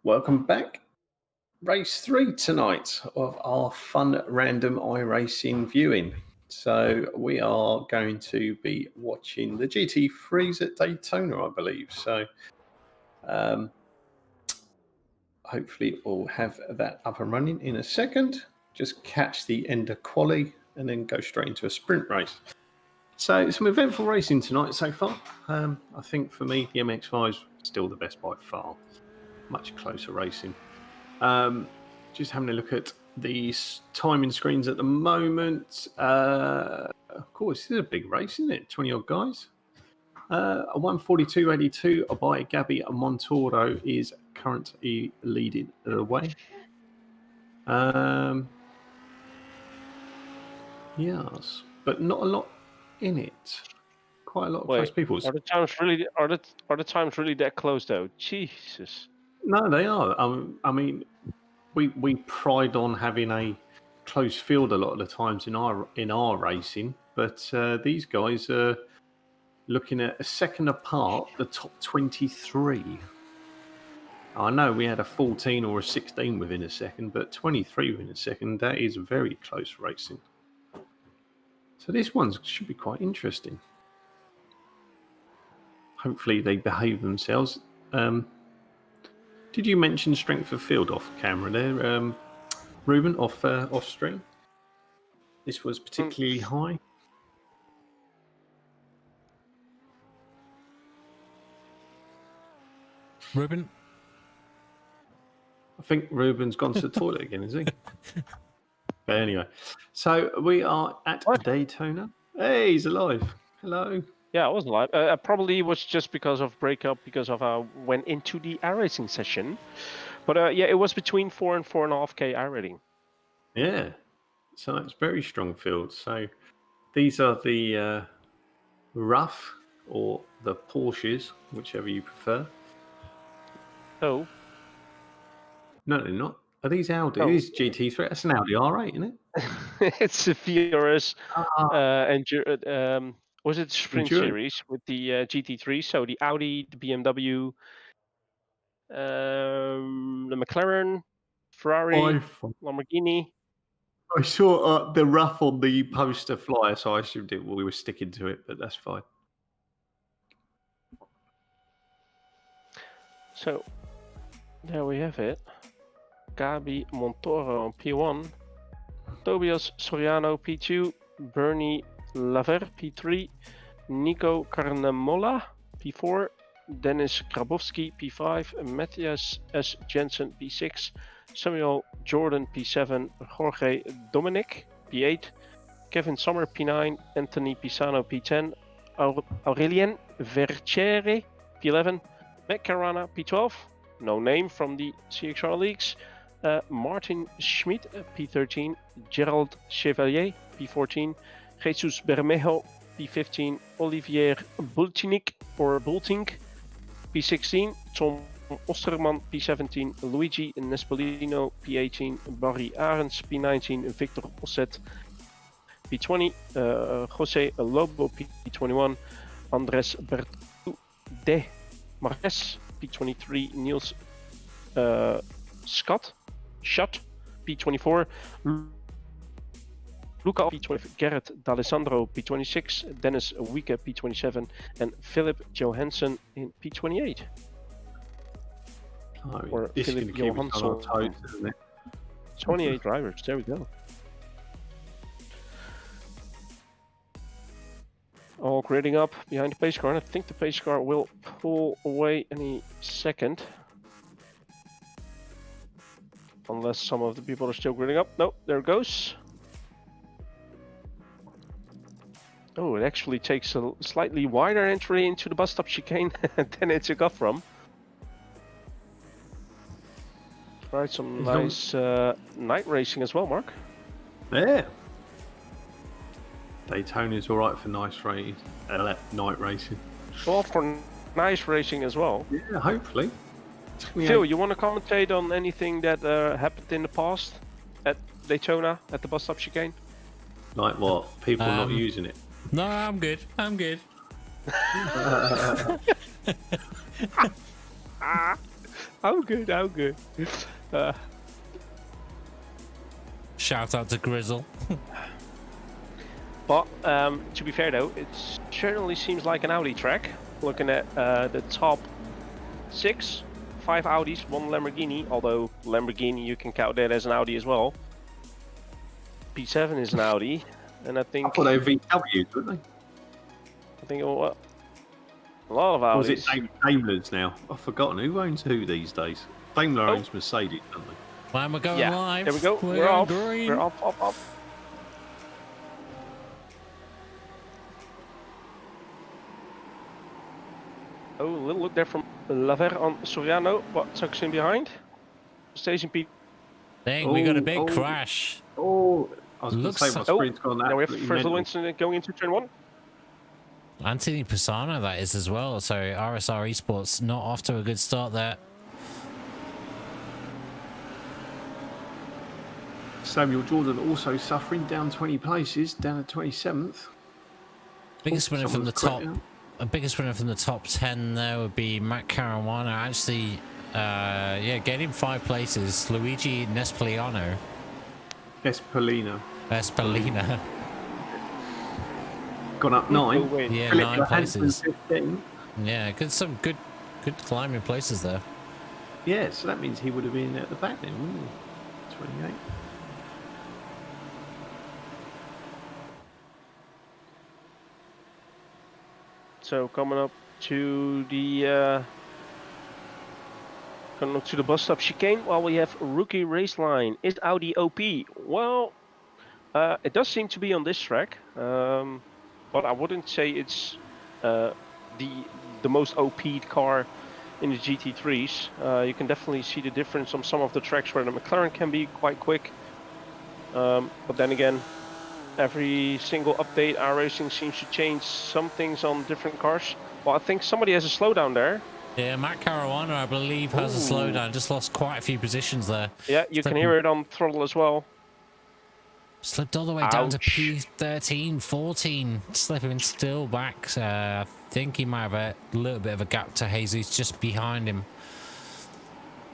Welcome back. Race 3 tonight of our fun random iRacing viewing. So we are going to be watching the GT3s at Daytona, I believe. So hopefully we'll have that up and running in a second. Just catch the end of quali and then go straight into a sprint race. So some eventful racing tonight so far. I think for me, the MX-5 is still the best by far. Much closer racing. Just having a look at the timing screens at the moment. Of course, this is a big race, isn't it? 20 odd guys. A 1:42.82 by Gabby Montoro is currently leading the way. Yes, but not a lot in it. quite a lot of Wait, close people. are the times really are the times really that close though? Jesus. No, they are. I mean, we pride on having a close field a lot of the times in our racing, but these guys are looking at a second apart, the top 23. I know we had a 14 or a 16 within a second, but 23 within a second, that is very close racing. So this one should be quite interesting. Hopefully they behave themselves. Did you mention strength of field off camera there, Ruben, off stream? This was particularly high. Ruben? I think Ruben's gone to the toilet again, is he? But anyway, so we are at What? Daytona. Hey, he's alive. Hello. Yeah, I was live. Probably was just because of breakup, because of went into the iRacing session. But yeah, it was between 4 and 4.5K iRating. Yeah. So that's very strong field. So these are the rough or the Porsches, whichever you prefer. Oh. No, they're not. Are these Audi? Oh. This is GT3. That's an Audi R8, isn't it? It's a VRS Ah, was it Sprint Enduro. Series with the GT3? So the Audi, the BMW, the McLaren, Ferrari, Lamborghini. I saw the rough on the poster flyer, so I assumed we were sticking to it, but that's fine. So there we have it. Gabi Montoro on P1, Tobias Soriano P2, Bernie Laver P3, Nico Carnemola P4, Dennis Grabowski P5, Matthias S. Jensen P6, Samuel Jordan P7, Jorge Dominic P8, Kevin Sommer P9, Anthony Pisano P10, Aurelien Vercere P11, Matt Carana P12, no name from the CXR leagues, Martin Schmid P13, Gerald Chevalier P14, Jesus Bermejo P15, Olivier Bultink or Bultink P16, Tom Osterman P17, Luigi Nespolino P18, Barry Arends P19, Victor Osset P20, Jose Lobo P21, Andres Bertu de Marques P23, Niels Schott P24, Luca P25, Gerrit D'Alessandro P26, Dennis Wieke P27, and Philip Johansson in P28. Oh, Or this is Philip going to keep us on our Johansson. toes, isn't it? 28 drivers, there we go. All grading up behind the pace car, and I think the pace car will pull away any second. Unless some of the people are still grading up. No, there it goes. Oh, it actually takes a slightly wider entry into the bus stop chicane than it took off from. Right, some nice night racing as well, Mark. Yeah. Daytona's all right for night racing. Well, for nice racing as well. Yeah, hopefully. Phil, you want to commentate on anything that happened in the past at Daytona at the bus stop chicane? Like what? People not using it. No, I'm good. I'm good. I'm good. Shout out to Grizzle. But to be fair though, it certainly seems like an Audi track. Looking at the top 6, 5 Audis, 1 Lamborghini, although Lamborghini you can count that as an Audi as well. P7 is an Audi, and I think... I thought they were VWs, weren't they? I think a lot of Audis. Or was it Daimlers now? I've forgotten. Who owns who these days? Daimler owns Mercedes, don't they? Well, we're going live. There we go. We're off. We're off. Oh, a little look there from Laver on Soriano. What tucks in behind? Station P. Dang, we got a big crash. Oh, I was going to say my screen's gone now we have absolutely first little mental. incident going into turn 1. Anthony Pisano, that is as well. So RSR Esports not off to a good start there. Samuel Jordan also suffering, down 20 places, down at 27th. Biggest winner from the top. Out. Biggest winner from the top 10 there would be Matt Caruana. Actually, yeah, getting 5 places. Luigi Nespoliano. Espalina. Gone up 9. Yeah, Philip 9 places. 15. Yeah, some good climbing places there. Yeah, so that means he would have been at the back then, wouldn't he? 28. So coming up to the bus stop chicane while we have rookie race line. Is Audi OP? Well, it does seem to be on this track, but I wouldn't say it's the most OP'd car in the GT3s. You can definitely see the difference on some of the tracks where the McLaren can be quite quick. But then again, every single update, iRacing seems to change some things on different cars. Well, I think somebody has a slowdown there. Yeah, Matt Caruana, I believe, has a slowdown. Just lost quite a few positions there. Yeah, you can hear it on throttle as well. Slipped all the way down to P13, 14. Slipping still back. I think he might have a little bit of a gap to Jesus just behind him.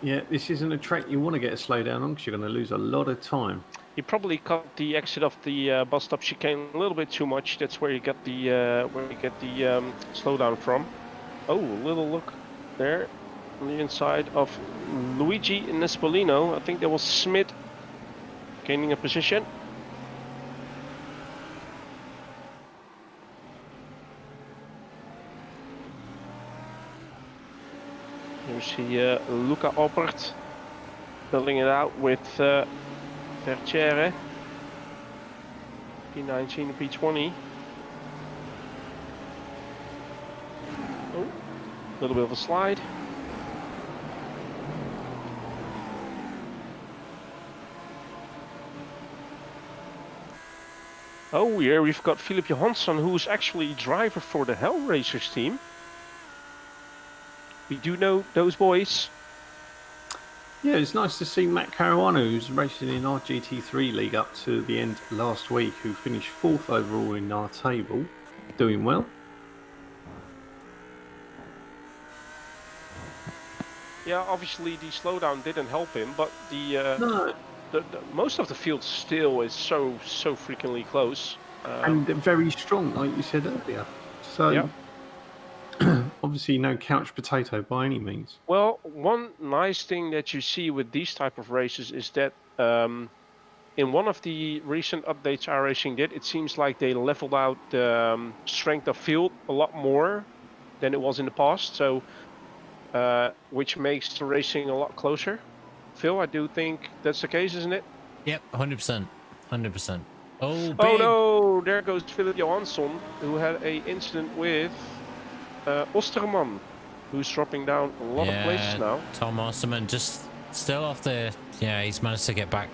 Yeah, this isn't a track you want to get a slowdown on because you're going to lose a lot of time. He probably cut the exit of the bus stop chicane a little bit too much. That's where you get the slowdown from. Oh, a little look there on the inside of Luigi Nespolino. I think that was Smith gaining a position. You see Luca Oppert building it out with Vertiere, P19 and P20. Oh, a little bit of a slide. Oh, yeah, we've got Philip Johansson, who's actually driver for the Hell Racers team. We do know those boys. Yeah, it's nice to see Matt Caruana, who's racing in our GT3 league up to the end last week, who finished 4th overall in our table, doing well. Yeah, obviously the slowdown didn't help him, but the most of the field still is so freakingly close. And very strong, like you said earlier. So, yeah. Obviously no couch potato by any means. Well, one nice thing that you see with these type of races is that in one of the recent updates iRacing did, it seems like they leveled out the strength of field a lot more than it was in the past. So, which makes the racing a lot closer. Phil, I do think that's the case, isn't it? Yep, 100%. 100%. Oh, oh no, there goes Philip Johansson, who had an incident with Osterman, who's dropping down a lot of places now. Tom Osterman just still off there. Yeah, he's managed to get back.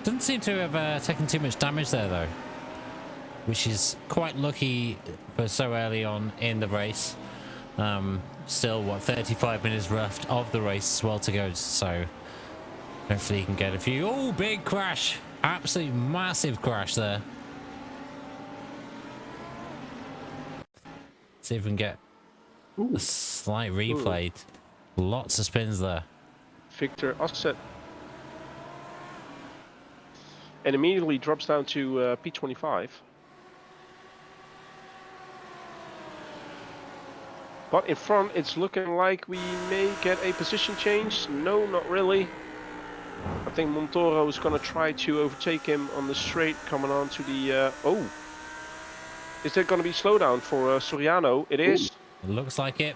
Doesn't seem to have taken too much damage there, though, which is quite lucky for so early on in the race. Still, what, 35 minutes left of the race as well to go, so hopefully he can get a few. Oh, big crash. Absolutely massive crash there. See if we can get a slight replay. Lots of spins there. Victor Osset. And immediately drops down to P25. But in front, it's looking like we may get a position change. No, not really. I think Montoro is going to try to overtake him on the straight coming on to the... oh! Is there going to be slowdown for Soriano? It is. It looks like it.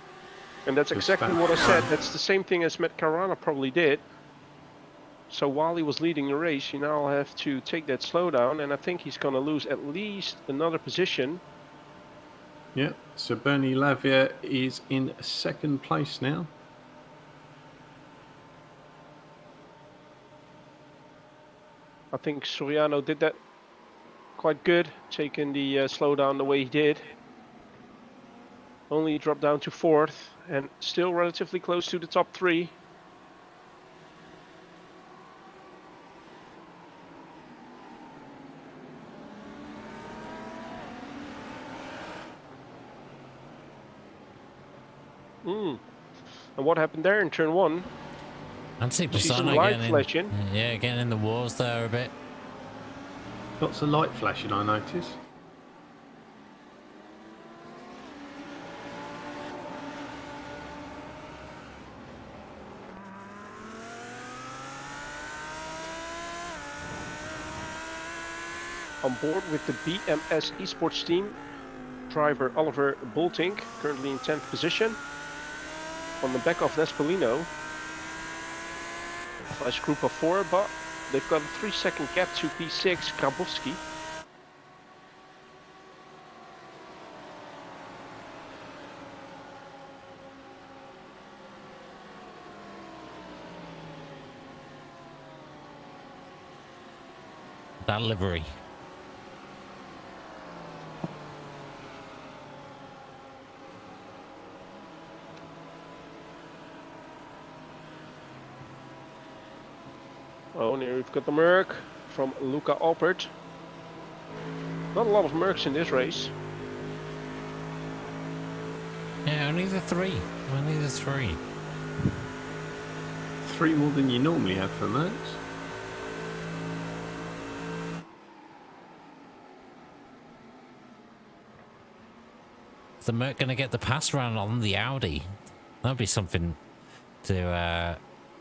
And that's exactly what I said. That's the same thing as Matt Caruana probably did. So while he was leading the race, you now have to take that slowdown. And I think he's going to lose at least another position. Yeah, so Bernie Lavia is in 2nd place now. I think Soriano did that quite good, taking the slowdown the way he did. only dropped down to 4th and still relatively close to the top 3. And what happened there in turn 1? And see See some Pisano light getting flashing. in, yeah, getting in the walls there a bit. Lots of light flashing, I notice. On board with the BMS esports team, driver Oliver Boltink, currently in 10th position. On the back of Nespolino. Nice group of 4, but they've got a 3-second gap to P6, Grabowski. That livery. Oh, and here we've got the Merc from Luca Alpert. Not a lot of Mercs in this race. Yeah, only the 3. Only the 3. 3 more than you normally have for Mercs. Is the Merc going to get the pass round on the Audi? That'd be something to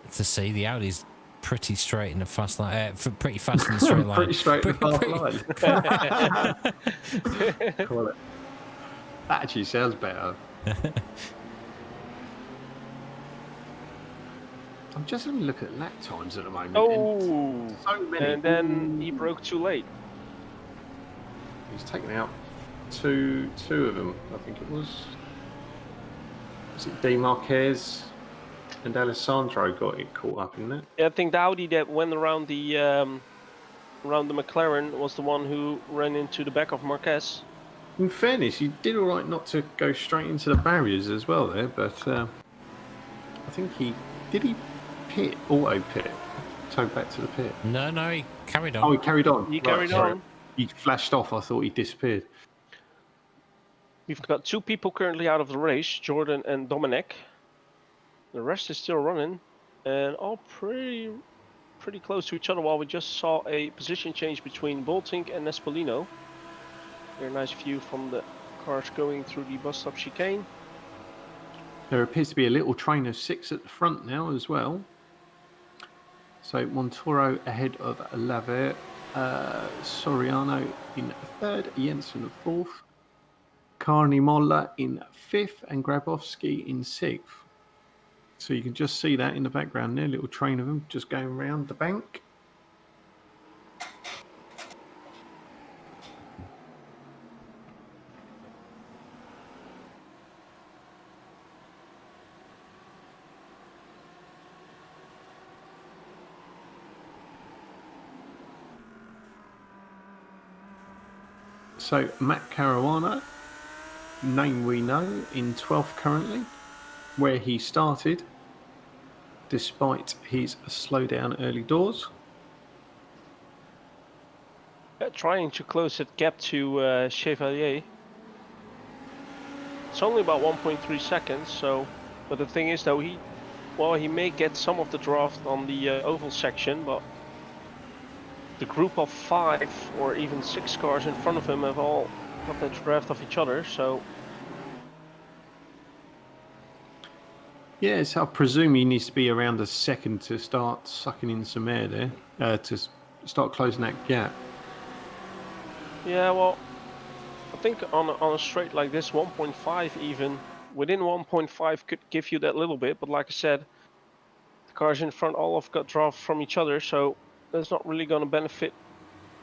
see. The Audi's pretty straight in the fast line. Pretty fast in the straight line. Pretty straight in the fast line. Call it. That actually sounds better. I'm just having a look at lap times at the moment. Oh, so many. And then he broke too late. He's taken out two of them, I think it was. Was it D. Marquez and Alessandro got it caught up in that? Yeah, I think the Audi that went around the McLaren was the one who ran into the back of Marquez. In fairness, he did all right not to go straight into the barriers as well there, but I think he pit, auto pit, towed back to the pit. No, he carried on. Oh, he carried on. He carried on. He flashed off. I thought he disappeared. We've got 2 people currently out of the race, Jordan and Dominic. The rest is still running, and all pretty close to each other. While we just saw a position change between Boltink and Nespolino. Very nice view from the cars going through the bus stop chicane. There appears to be a little train of 6 at the front now as well. So Montoro ahead of Laver, Soriano in 3rd, Jensen in 4th, Carney Molla in 5th, and Grabowski in 6th. So you can just see that in the background there, little train of them just going around the bank. So Matt Caruana, name we know, in 12th currently, where he started, despite his slowdown early doors. Trying to close that gap to Chevalier. It's only about 1.3 seconds, so... But the thing is, though, he may get some of the draft on the oval section, but the group of 5 or even 6 cars in front of him have all got that draft of each other, so... Yes, I presume he needs to be around a second to start sucking in some air there, to start closing that gap. Yeah, well, I think on a straight like this, 1.5 even, within 1.5 could give you that little bit, but like I said, the cars in front all have got draft from each other, so that's not really going to benefit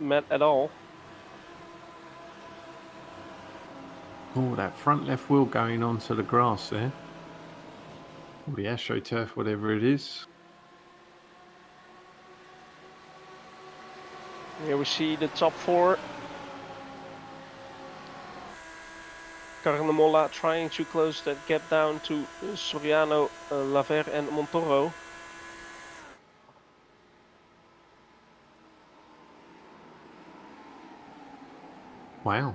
Matt at all. Oh, that front left wheel going onto the grass there. Or the AstroTurf, whatever it is. Here we see the top 4. Carnemolla trying to close that gap down to Soriano, Laver and Montoro. Wow.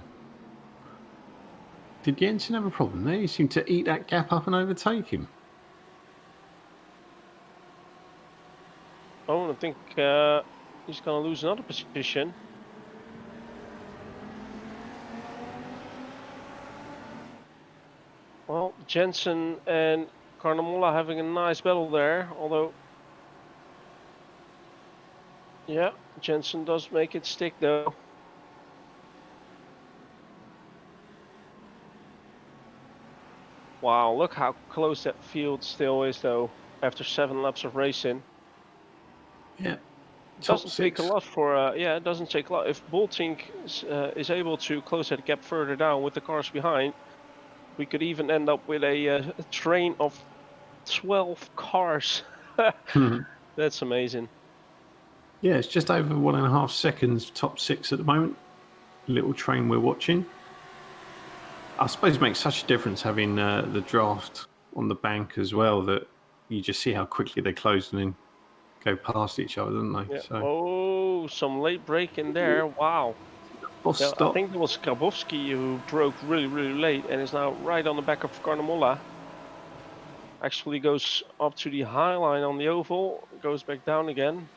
Did Jensen have a problem there? He seemed to eat that gap up and overtake him. Oh, I think he's going to lose another position. Well, Jensen and Carnemolla having a nice battle there, although... Yeah, Jensen does make it stick though. Wow, look how close that field still is though, after 7 laps of racing. Yeah. Doesn't take a lot for, yeah, it doesn't take a lot. If Boltink is able to close that gap further down with the cars behind, we could even end up with a train of 12 cars. That's amazing. Yeah, it's just over 1.5 seconds, top 6 at the moment. Little train we're watching. I suppose it makes such a difference having the draft on the bank as well, that you just see how quickly they close and then go past each other, don't they? Yeah. So, Oh, some late break in there. Wow. boss Yeah, I stop. think it was Grabowski who broke really late and is now right on the back of Carnemolla. Actually goes up to the high line on the oval, goes back down again.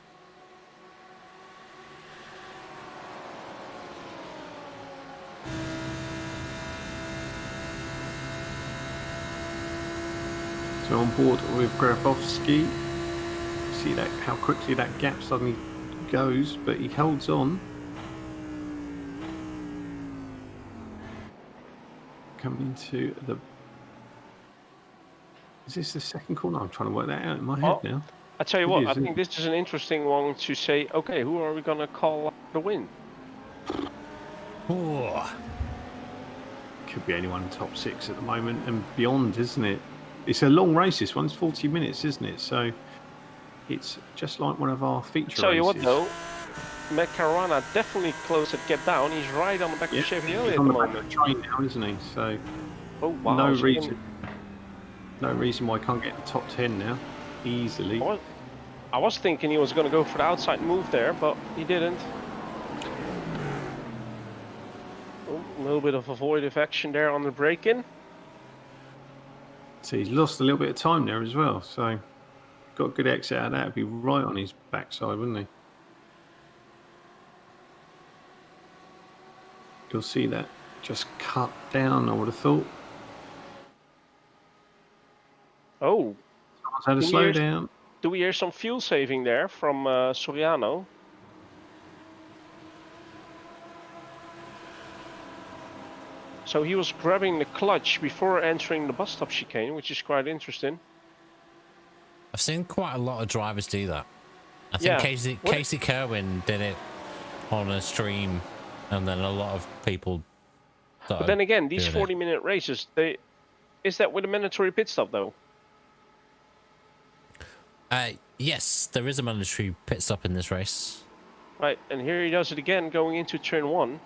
So on board with Grabowski. See that how quickly that gap suddenly goes, but he holds on. Coming into the... Is this the second corner? I'm trying to work that out in my head now. I tell you It what, is, I isn't think it? this is an interesting one to say, okay, who are we going to call the win? Oh, Could be anyone in top 6 at the moment and beyond, isn't it? It's a long race, this one. It's 40 minutes, isn't it? So it's just like one of our feature I tell you races. what though, Matt Caruana definitely closed that gap down. He's right on the back of Chevrolet He's at on the the back of moment. the train now, isn't he? So Oh wow. no so reason why I can't get the top 10 now easily. I was thinking he was going to go for the outside move there, but he didn't. Oh, a little bit of avoidtive action there on the break-in. So he's lost a little bit of time there as well. So got a good exit out of that. Would be right on his backside, wouldn't he? You'll see that just cut down, I would have thought. Oh, Someone's had a slow down. do we hear some fuel saving there from Soriano? So he was grabbing the clutch before entering the bus stop chicane, which is quite interesting. I've seen quite a lot of drivers do that. I think Casey Kerwin did it on a stream, and then a lot of people. But then again, these 40-minute races, is that with a mandatory pit stop though? Yes, there is a mandatory pit stop in this race. Right, and here he does it again, going into turn 1.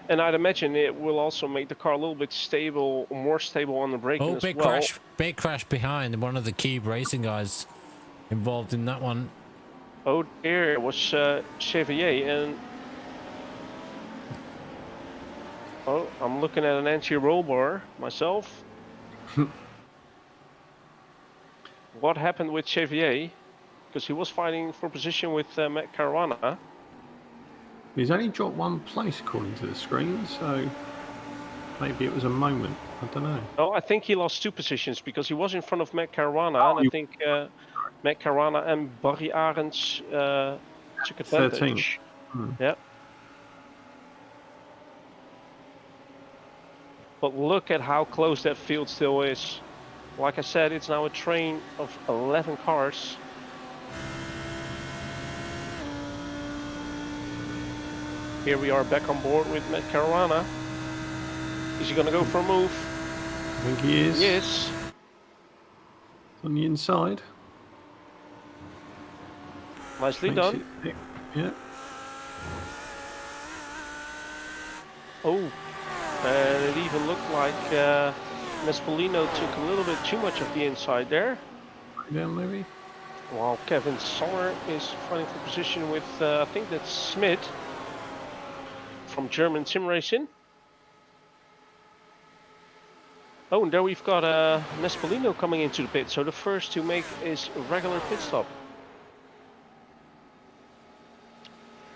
And I'd imagine it will also make the car a little bit stable, more stable on the braking as well. Big crash behind one of the Cube Racing guys involved in that one. Oh dear, it was Chevrolet, and oh, I'm looking at an anti-roll bar myself. What happened with Chevrolet? Because he was fighting for position with Matt Caruana. He's only dropped 1 place according to the screen, so maybe it was a moment. I don't know. Oh, I think he lost 2 positions because he was in front of Matt Caruana, and I think Matt Caruana and Barry Arends took advantage. 13th. Yeah. But look at how close that field still is. Like I said, it's now a train of 11 cars. Here we are back on board with Matt Caruana. Is he going to go for a move? I think he is. Yes. On the inside. Nicely done. Yeah. Oh, and it even looked like Mespolino took a little bit too much of the inside there. Yeah, maybe. While Kevin Sommer is fighting for position with, I think that's Schmidt from German Sim Racing. Oh, and there we've got Mespolino coming into the pit. So the first to make is a regular pit stop.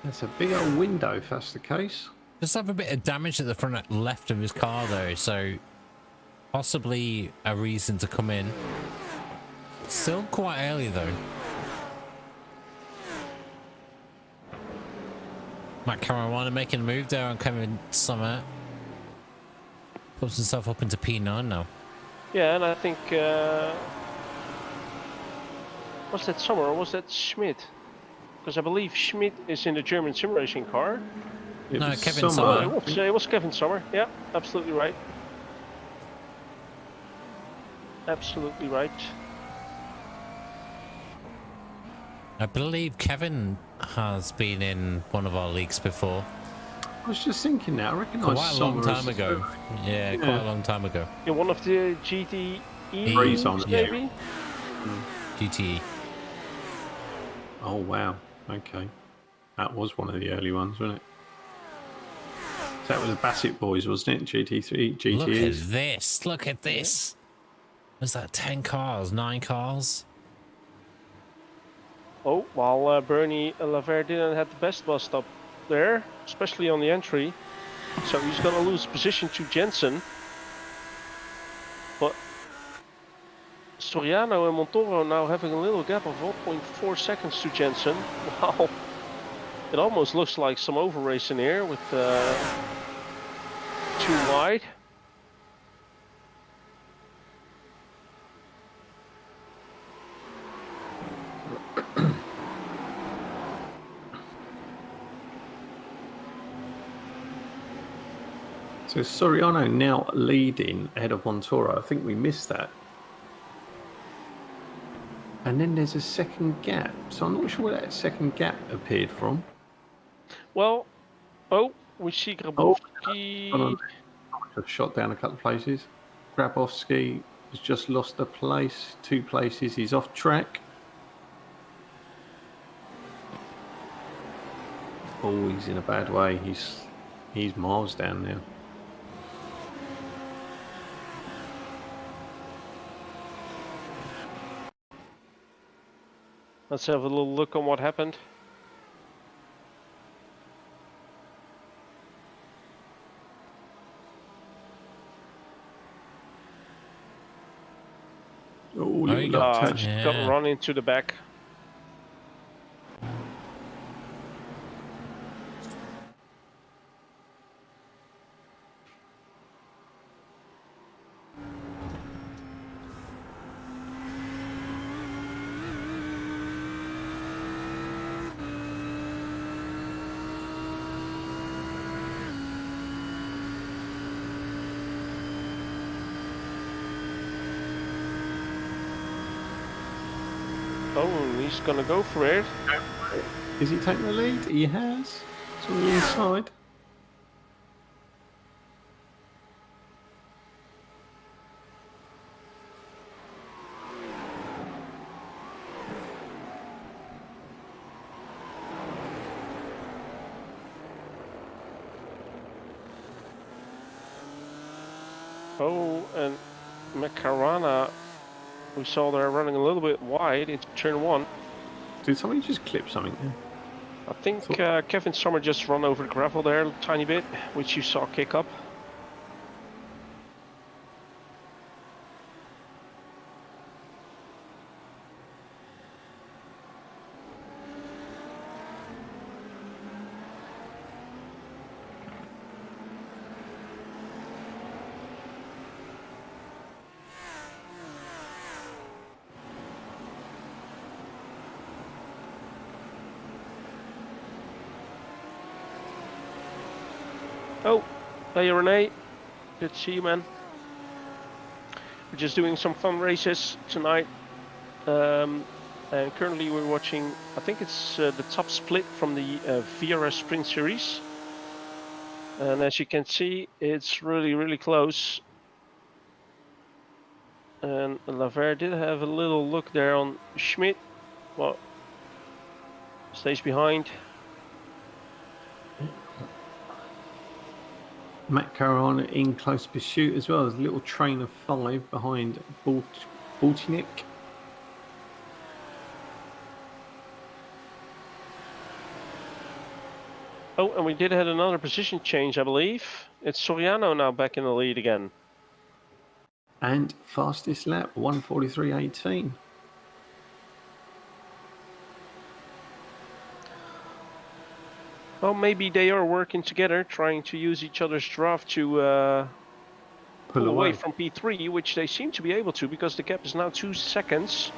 That's a big old window if that's the case. Just have a bit of damage at the front left of his car though, so possibly a reason to come in. Still quite early though. Matt Caruana making a move there on Kevin Sommer. Puts himself up into P9 now. Yeah, and I think was that Sommer or was that Schmidt? Because I believe Schmidt is in the German sim racing car. No, was Kevin Sommer. Sommer. Oh, it was Kevin Sommer. Yeah, absolutely right. Absolutely right. I believe Kevin has been in one of our leagues before. I was just thinking now. I recognise Quite a long Sommer time ago. Yeah, quite a long time ago. In one of the GTE He's on leagues, it, maybe? GTE. Oh wow. Okay. That was one of the early ones, wasn't it? That was the Bassett boys, wasn't it? GT3, GTEs. Look at this. Look at this. Was that 10 cars? 9 cars? Oh, while Bernie Laver didn't have the best bus stop there, especially on the entry. So he's going to lose position to Jensen. But Soriano and Montoro now having a little gap of 1.4 seconds to Jensen. Wow. It almost looks like some over racing here with too wide. So Soriano now leading ahead of Montoro. I think we missed that. And then there's a second gap. So I'm not sure where that second gap appeared from. Well, oh, we see Grabowski. Just shot down a couple of places. Grabowski has just lost a place, 2 places. He's off track. Oh, he's in a bad way. He's miles down now. Let's have a little look on what happened. Oh, he got- Just Yeah. got run into the back. Oh, and he's gonna go for it. Is he taking the lead? He has. It's on the inside. Oh, and Macarana, we saw they're running a little bit wide into turn 1. Did somebody just clip something there? I think Kevin Sommer just run over the gravel there a tiny bit, which you saw kick up. Oh, hey Renee, good to see you, man. We're just doing some fun races tonight, and currently we're watching, I think it's the top split from the Viera Sprint Series. And as you can see, it's really, really close. And Laver did have a little look there on Schmidt. Well, stays behind. Matt Caruana in close pursuit as well. There's a little train of 5 behind Baltinik. Oh, and we did have another position change, I believe. It's Soriano now back in the lead again. And fastest lap, 1:43.18. Well, maybe they are working together, trying to use each other's draft to pull away from P3, which they seem to be able to because the gap is now 2 seconds.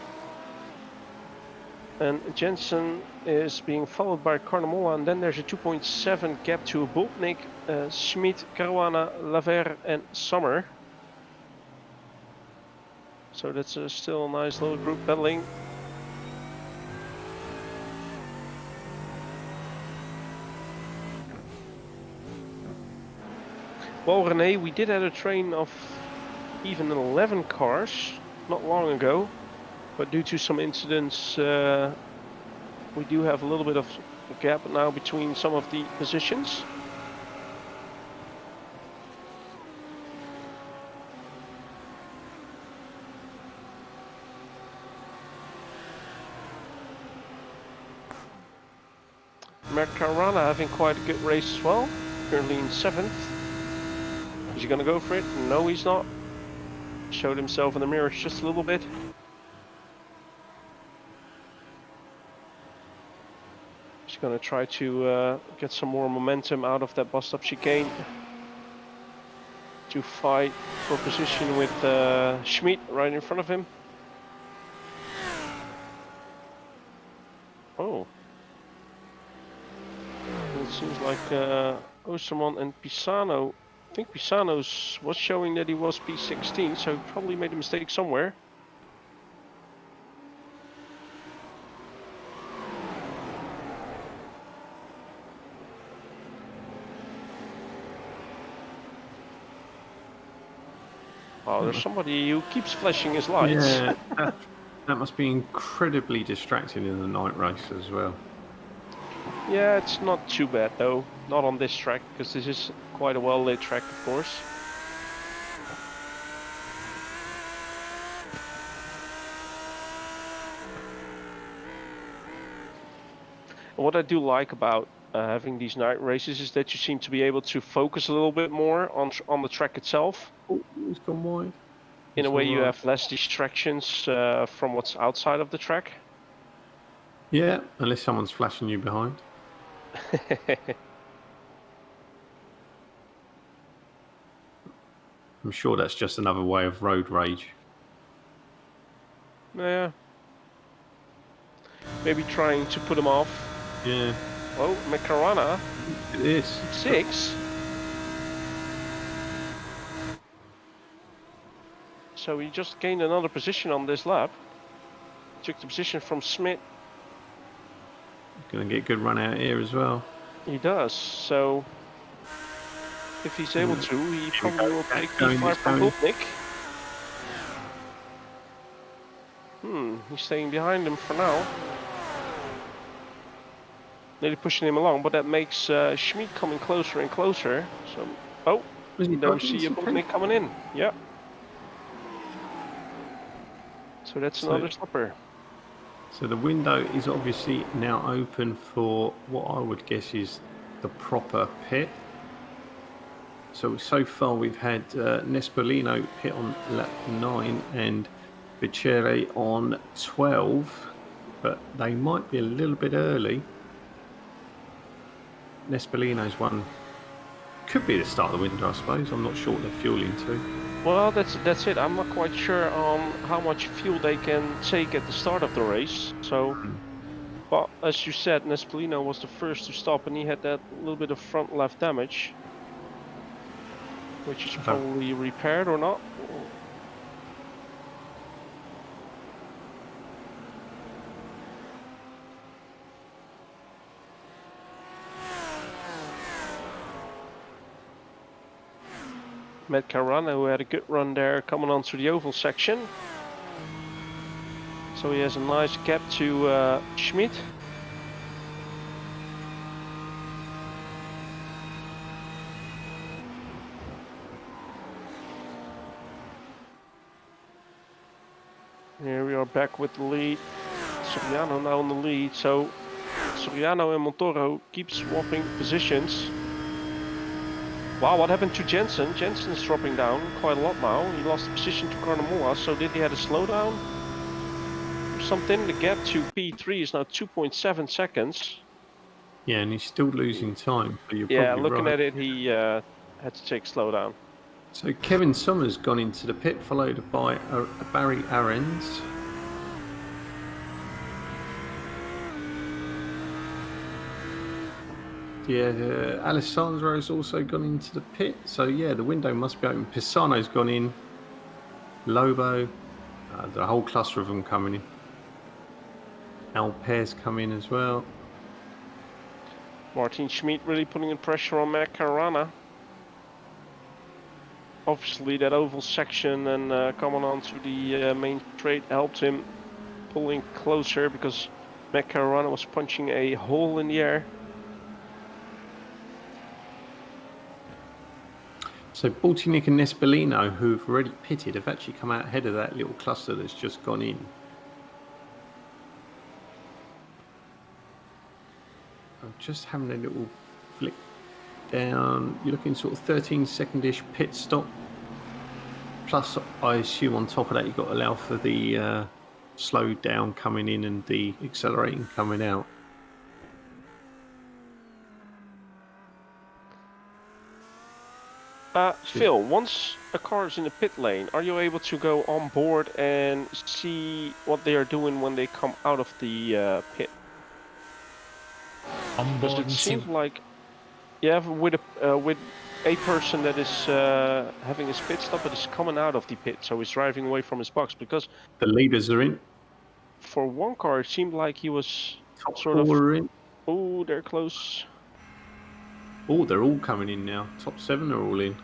And Jensen is being followed by Carnamola, and then there's a 2.7 gap to Botnik, Schmid, Caruana, Laver, and Sommer. So that's still a nice little group battling. Well, Rene, we did have a train of even 11 cars not long ago, but due to some incidents, we do have a little bit of a gap now between some of the positions. Mercarana having quite a good race as well, currently in 7th. Is he gonna go for it? No, he's not. Showed himself in the mirror just a little bit. He's gonna try to get some more momentum out of that bust up chicane to fight for position with Schmid right in front of him. Oh. It seems like Osterman and Pisano. I think Pisano's was showing that he was P16, so he probably made a mistake somewhere. Oh, there's somebody who keeps flashing his lights. Yeah, that must be incredibly distracting in the night race as well. Yeah, it's not too bad though. Not on this track, because this is quite a well-lit track, of course. And what I do like about having these night races is that you seem to be able to focus a little bit more on the track itself. Oh, he's gone wide. In a way, you have less distractions from what's outside of the track. Yeah, unless someone's flashing you behind. I'm sure that's just another way of road rage. Yeah. Maybe trying to put him off. Yeah. Oh, Macarana. It is. 6. So he just gained another position on this lap. Took the position from Smith. Going to get a good run out here as well. He does. So if he's able to, he probably will take P5 from Butnik. He's staying behind him for now. Nearly pushing him along, but that makes Schmid coming closer and closer. So, oh, you don't see a Butnik coming in. Yeah. So that's another stopper. So the window is obviously now open for what I would guess is the proper pit. So far we've had Nespolino pit on lap 9 and Bichere on 12, but they might be a little bit early. Nespolino's one could be the start of the window, I suppose. I'm not sure what they're fueling to. Well, that's it. I'm not quite sure on how much fuel they can take at the start of the race. So, but as you said, Nespolino was the first to stop, and he had that little bit of front left damage, which is probably repaired or not. Matt Carana, who had a good run there coming onto the oval section. So he has a nice gap to Schmid. Here we are back with the lead. Soriano now on the lead. So Soriano and Montoro keep swapping positions. Wow, what happened to Jensen? Jensen's dropping down quite a lot now. He lost position to Carnamola, so did he have a slowdown? Or something? The gap to P3 is now 2.7 seconds. Yeah, and he's still losing time. But you're Yeah, probably looking right. at it, he had to take slowdown. So Kevin Summers gone into the pit, followed by Barry Arends. Yeah, Alessandro's also gone into the pit. So yeah, the window must be open. Pisano's gone in. Lobo, the whole cluster of them coming in. Alper's come in as well. Martin Schmid really putting the pressure on Matt Carana. Obviously that oval section and coming onto the main straight helped him pulling closer because Matt Carana was punching a hole in the air. So Baltinic and Nespolino, who've already pitted, have actually come out ahead of that little cluster that's just gone in. I'm just having a little flick down. You're looking sort of 13-second-ish pit stop. Plus, I assume on top of that, you've got to allow for the slow down coming in and the accelerating coming out. Phil, once a car is in the pit lane, are you able to go on board and see what they are doing when they come out of the pit? On Because board it and see. seems like with a person that is having his pit stop, but is coming out of the pit, so he's driving away from his box. Because The leaders are in. for one car, it seemed like he was Top sort of. four are in. Oh, they're close. Oh, they're all coming in now. Top 7 are all in.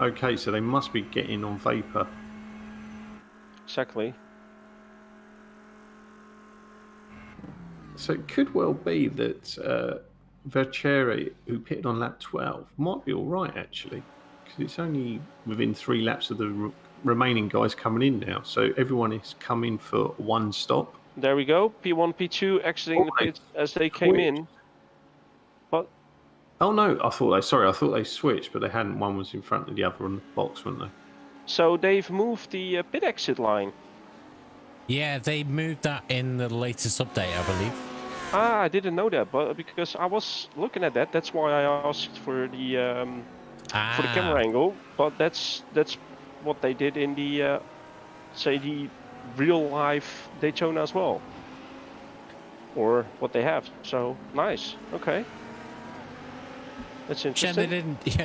Okay, so they must be getting on vapor. Exactly. So it could well be that Vercere, who pitted on lap 12, might be all right, actually. Because it's only within 3 laps of the remaining guys coming in now. So everyone is coming for one stop. There we go. P1, P2 exiting the pits as they came in. But oh no, I thought they switched, but they hadn't. One was in front of the other on the box, weren't they? so they've moved the pit exit line. Yeah, they moved that in the latest update, I believe. Ah, I didn't know that, but because I was looking at that, that's why I asked for the camera angle. But that's what they did in the say the real life Daytona as well, or what they have. So nice. Okay, that's interesting.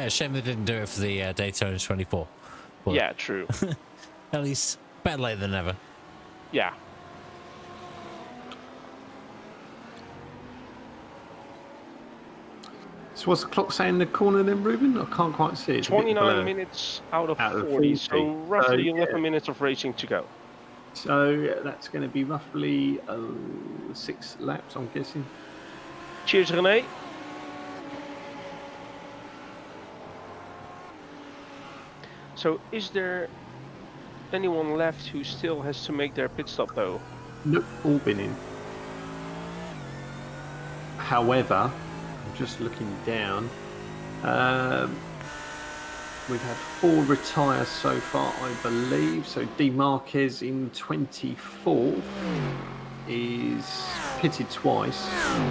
Shame they didn't do it for the Daytona 24. But Yeah, true. at least better late than never. Yeah. So what's the clock saying in the corner then, Ruben? I can't quite see it. It's 29 minutes out of 40, so roughly 11 minutes of racing to go. So that's going to be roughly 6 laps, I'm guessing. Cheers, René. So is there anyone left who still has to make their pit stop though? Nope, all been in. However, I'm just looking down. We've had 4 retire so far, I believe. So D Marquez in 24th is pitted twice,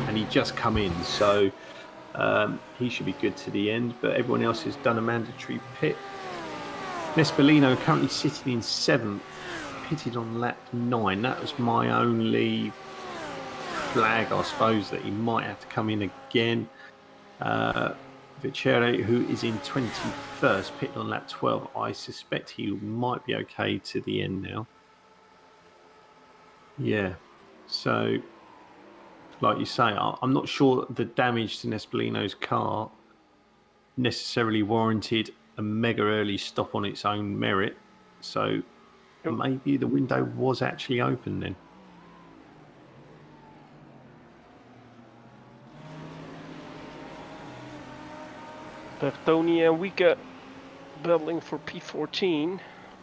and he just come in. So he should be good to the end. But everyone else has done a mandatory pit. Nespolino currently sitting in 7th, pitted on lap 9. That was my only flag, I suppose, that he might have to come in again. Vercere, who is in 21st, pitted on lap 12. I suspect he might be okay to the end now. Yeah. So, like you say, I'm not sure the damage to Nespolino's car necessarily warranted a mega early stop on its own merit. So Yep. maybe the window was actually open then. Bertoni and Wieke battling for P14,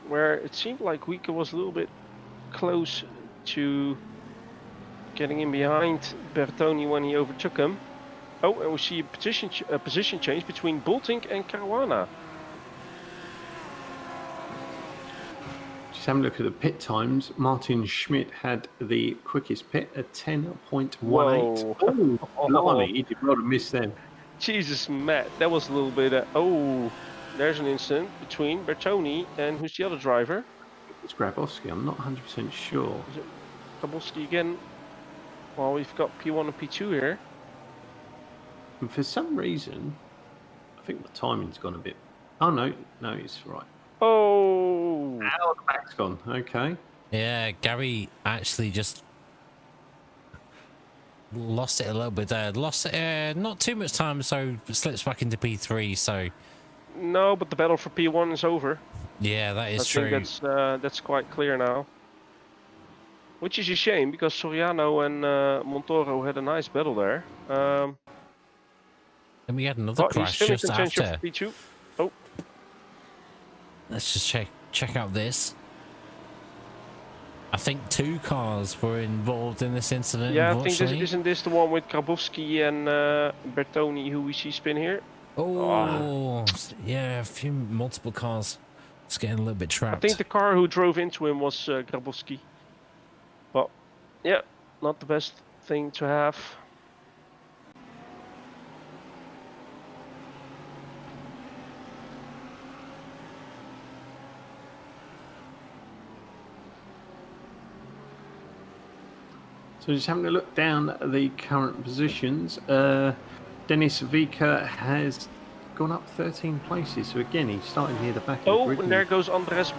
where it seemed like Wieke was a little bit close to getting in behind Bertoni when he overtook him. Oh, and we see a position change between Boeltink and Caruana. Just having a look at the pit times. Martin Schmidt had the quickest pit at 10.18. Whoa. Oh, blimey, he did not have missed them. Jesus, Matt, that was a little bit. Oh, there's an incident between Bertoni and who's the other driver? It's Grabowski, I'm not 100% sure. Is it Grabowski again? Well, we've got P1 and P2 here. And for some reason, I think the timing's gone a bit. Oh, no, it's right. Oh! Now the back's gone. Okay. Yeah, Gary actually just lost it a little bit there. Lost it, not too much time, so slips back into P3. So No, but the battle for P1 is over. yeah, that is I true. think that's quite clear now. Which is a shame because Soriano and Montoro had a nice battle there. And we had another He's crash still in just contention after. for P2. Oh, Let's just check out this. I think 2 cars were involved in this incident. yeah, I think unfortunately. isn't this the one with Grabowski and Bertoni who we see spin here? Oh, yeah, multiple cars. It's getting a little bit I trapped. think the car who drove into him was Grabowski. But yeah, not the best thing to have. So just having a look down at the current positions. Dennis Vika has gone up 13 places. So again, he's starting near the back of the Oh, grid. and there goes Andres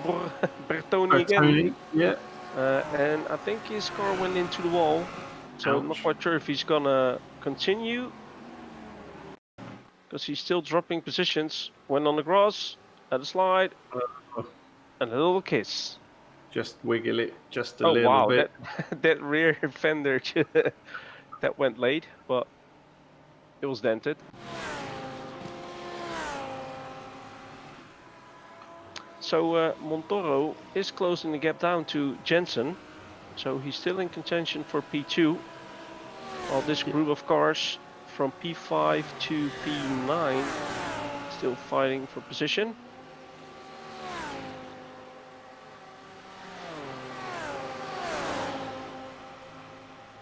Bertoni again. Yeah. And I think his car went into the wall. So I'm not Ouch. quite sure if he's gonna continue. Because he's still dropping positions. Went on the grass, had a slide, and a little kiss. Just wiggle it just a Oh little wow, bit. that rear fender that went late, but it was dented. So Montoro is closing the gap down to Jensen. So he's still in contention for P2. While this group of cars from P5 to P9 still fighting for position.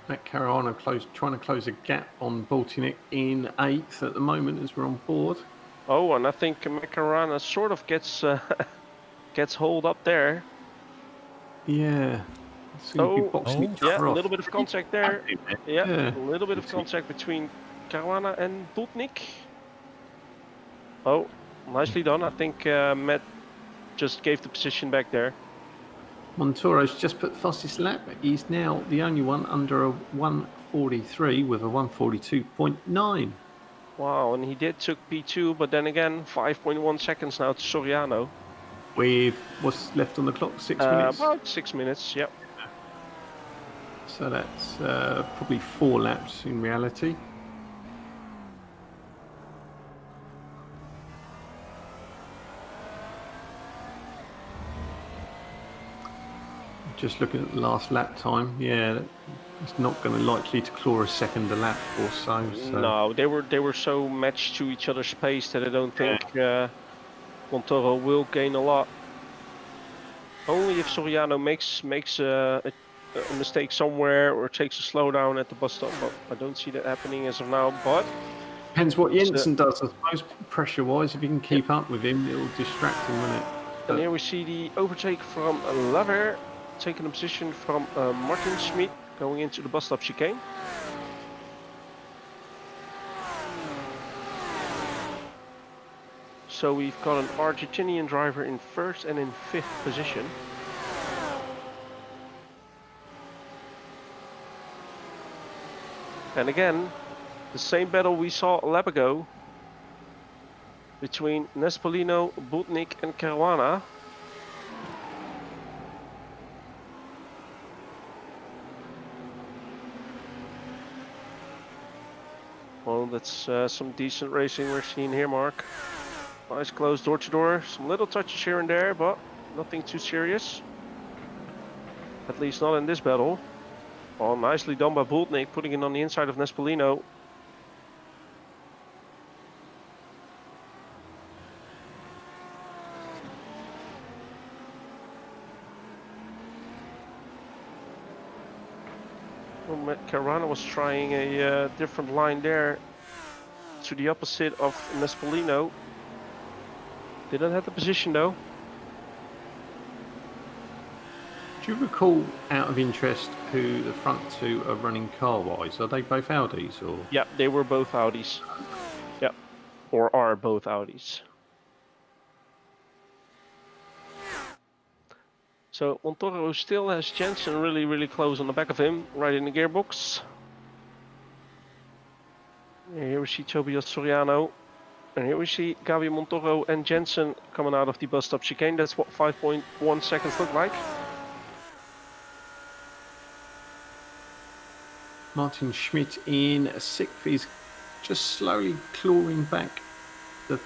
Matt Caruana trying to close a gap on Boltinick in 8th at the moment as we're on board. Oh, and I think Macarena sort of gets gets hold up there. Yeah. Oh, yeah, a off. little bit of contact there. Yeah, a little bit of contact between Caruana and Dutnik. Oh, nicely done. I think Matt just gave the position back there. Montoro's just put the fastest lap. He's now the only one under a 1:43 with a 1:42.9. Wow, and he did took P2, but then again, 5.1 seconds now to Soriano. With what's left on the clock, 6 minutes? About 6 minutes, yep. So that's probably 4 laps in reality. Just looking at the last lap time, yeah, it's not going to likely to claw a second a lap or so. No, they were so matched to each other's pace that I don't think Montoro will gain a lot. Only if Soriano makes a mistake somewhere or takes a slowdown at the bus stop, but I don't see that happening as of now. But depends what Jensen does, I suppose. Pressure-wise, if you can keep up with him, it'll distract him, won't it? And here we see the overtake from Laver, taking a position from Martin Schmid, going into the bus stop chicane. So we've got an Argentinian driver in 1st and in 5th position. And again, the same battle we saw a lap ago. between Nespolino, Butnik and Caruana. Well, that's some decent racing we're seeing here, Mark. Nice close door to door. Some little touches here and there, but nothing too serious. At least not in this battle. Oh, nicely done by Butnik, putting it on the inside of Nespolino. Caruana was trying a different line there to the opposite of Nespolino. Didn't have the position though. Do you recall, out of interest, who the front two are running car-wise? Are they both Audis or? Yeah, they were both Audis. Yeah, or are both Audis. So Montoro still has Jensen really close on the back of him, right in the gearbox. And here we see Tobias Soriano. And here we see Gabi Montoro and Jensen coming out of the bus stop chicane. That's what 5.1 seconds look like. Martin Schmidt in sixth is just slowly clawing back the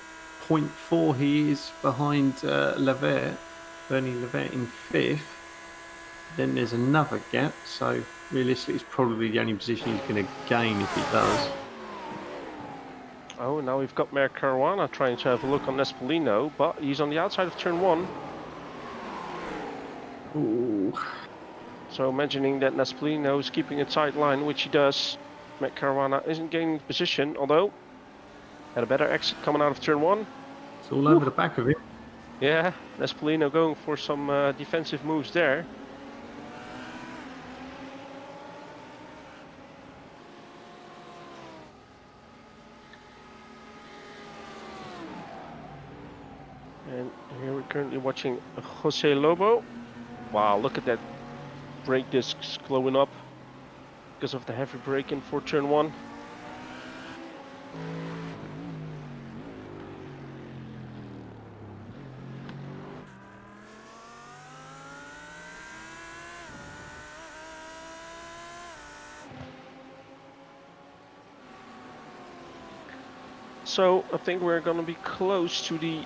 0.4 he is behind Levert. Bernie Levert in fifth. Then there's another gap, so realistically it's probably the only position he's going to gain if he does. Oh, now we've got Mer Caruana trying to have a look on Nespolino, but he's on the outside of turn 1. Ooh. So imagining that Nespolino is keeping a tight line, which he does, Mer Caruana isn't gaining position, although had a better exit coming out of turn 1. It's all over the back of him. Yeah, Nespolino going for some defensive moves there. And here we're currently watching Jose Lobo. Wow, look at that brake discs glowing up because of the heavy braking for turn 1. So I think we're going to be close to the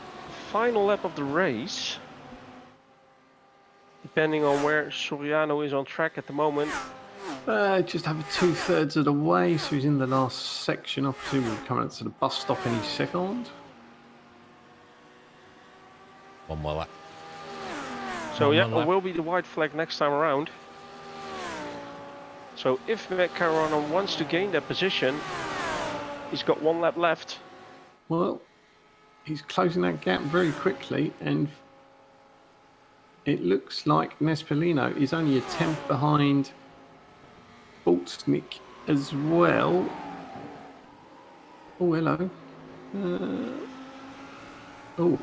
final lap of the race. Depending on where Soriano is on track at the moment. Just over 2/3 of the way, so he's in the last section. I presume we're coming up to the bus stop any second. One more lap. So yeah, it will be the white flag next time around. So if Caruana wants to gain that position, he's got 1 lap left. Well, he's closing that gap very quickly, and it looks like Nespolino is only a tenth behind Boltnik as well. Oh, hello. Oh,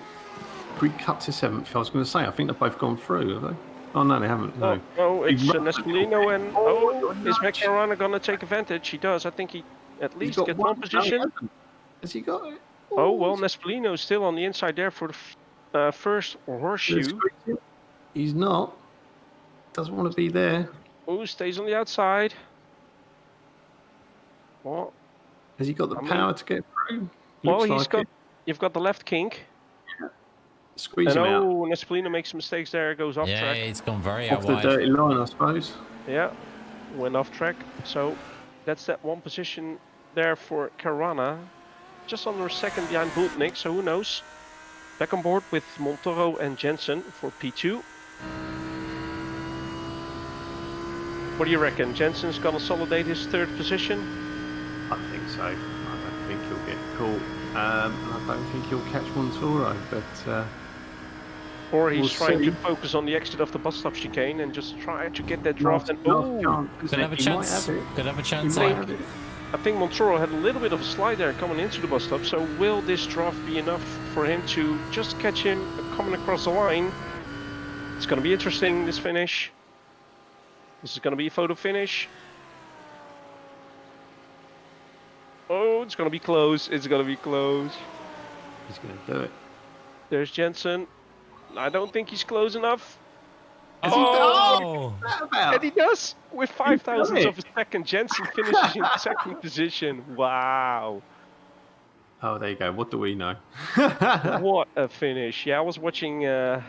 we cut to 7th. I was going to say, I think they've both gone through, have they? Oh, no, they haven't. No. Oh, it's Nespolino and... Oh, is Caruana going to take advantage? He does. I think he at least gets one position. Has he got it? Oh, well, Nespolino is still on the inside there for the first horseshoe. He's not. Doesn't want to be there. Oh, stays on the outside. Well, has he got the power to get through? Well, you've got the left kink. Yeah. Squeeze him out. Oh, Nespolino makes mistakes there, goes off track. Yeah, it's gone very off the wide. dirty line, I suppose. Yeah, went off track. So that's that one position there for Caruana. Just under a second behind Butnik, so who knows? Back on board with Montoro and Jensen for P2. What do you reckon? Jensen's gonna consolidate his 3rd position? I think so. I don't think he'll get caught. And I don't think he'll catch Montoro, but... or he's trying to focus on the exit of the bus stop chicane and just try to get that draft. Could have a chance. Could have a chance. I think Montoro had a little bit of a slide there coming into the bus stop, so will this draft be enough for him to just catch him coming across the line? It's going to be interesting, this finish. This is going to be a photo finish. Oh, it's going to be close. It's going to be close. He's going to do it. There's Jensen. I don't think he's close enough. Has he Oh, What's that about? And he does! With 5,000 it. of a second, Jensen finishes in second position. Wow. Oh, there you go. What do we know? What a finish. Yeah, I was watching the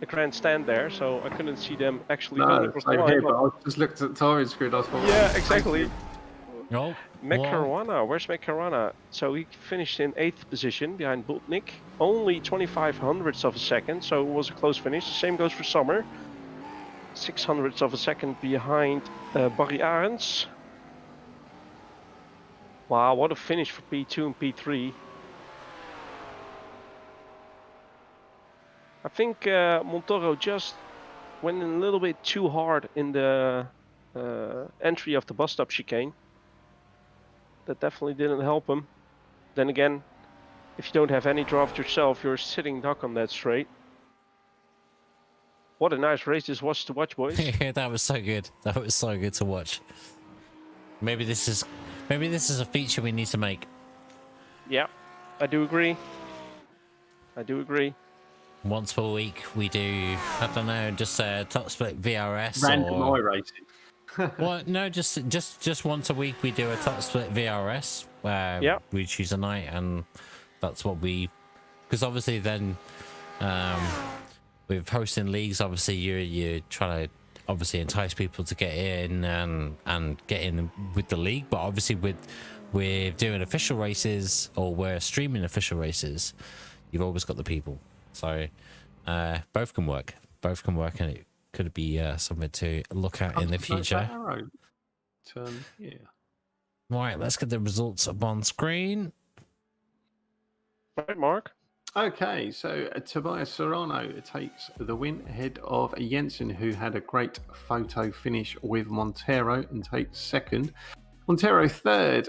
grandstand there, so I couldn't see them actually No, 100%. same here, but I just looked at the timing screen. I thought, Yeah, exactly. oh, Makarwana, where's Makarwana? So he finished in 8th position behind Botnik. Only 25 hundredths of a second, so it was a close finish. The same goes for Summer. 6 hundredths of a second behind Barry Arends. Wow, what a finish for P2 and P3. I think Montoro just went in a little bit too hard in the entry of the bus stop chicane. That definitely didn't help him. Then again, if you don't have any draft yourself, you're sitting duck on that straight. What a nice race this was to watch, boys. that was so good. That was so good to watch. Maybe this is a feature we need to make. Yeah, I do agree. I do agree. Once per week we do, I don't know, just a top split VRS Random or iRacing. well, no, just once a week we do a top split VRS where Yeah. we choose a night, and that's what we, because obviously then with hosting leagues, obviously you're trying to obviously entice people to get in and get in with the league, but obviously with doing official races, or we're streaming official races, you've always got the people. So both can work, and it could be something to look at in the future. Turn here. Right, let's get the results up on screen. Right, Mark? Okay, so Tobias Serrano takes the win ahead of Jensen, who had a great photo finish with Montero, and takes second. Montero third,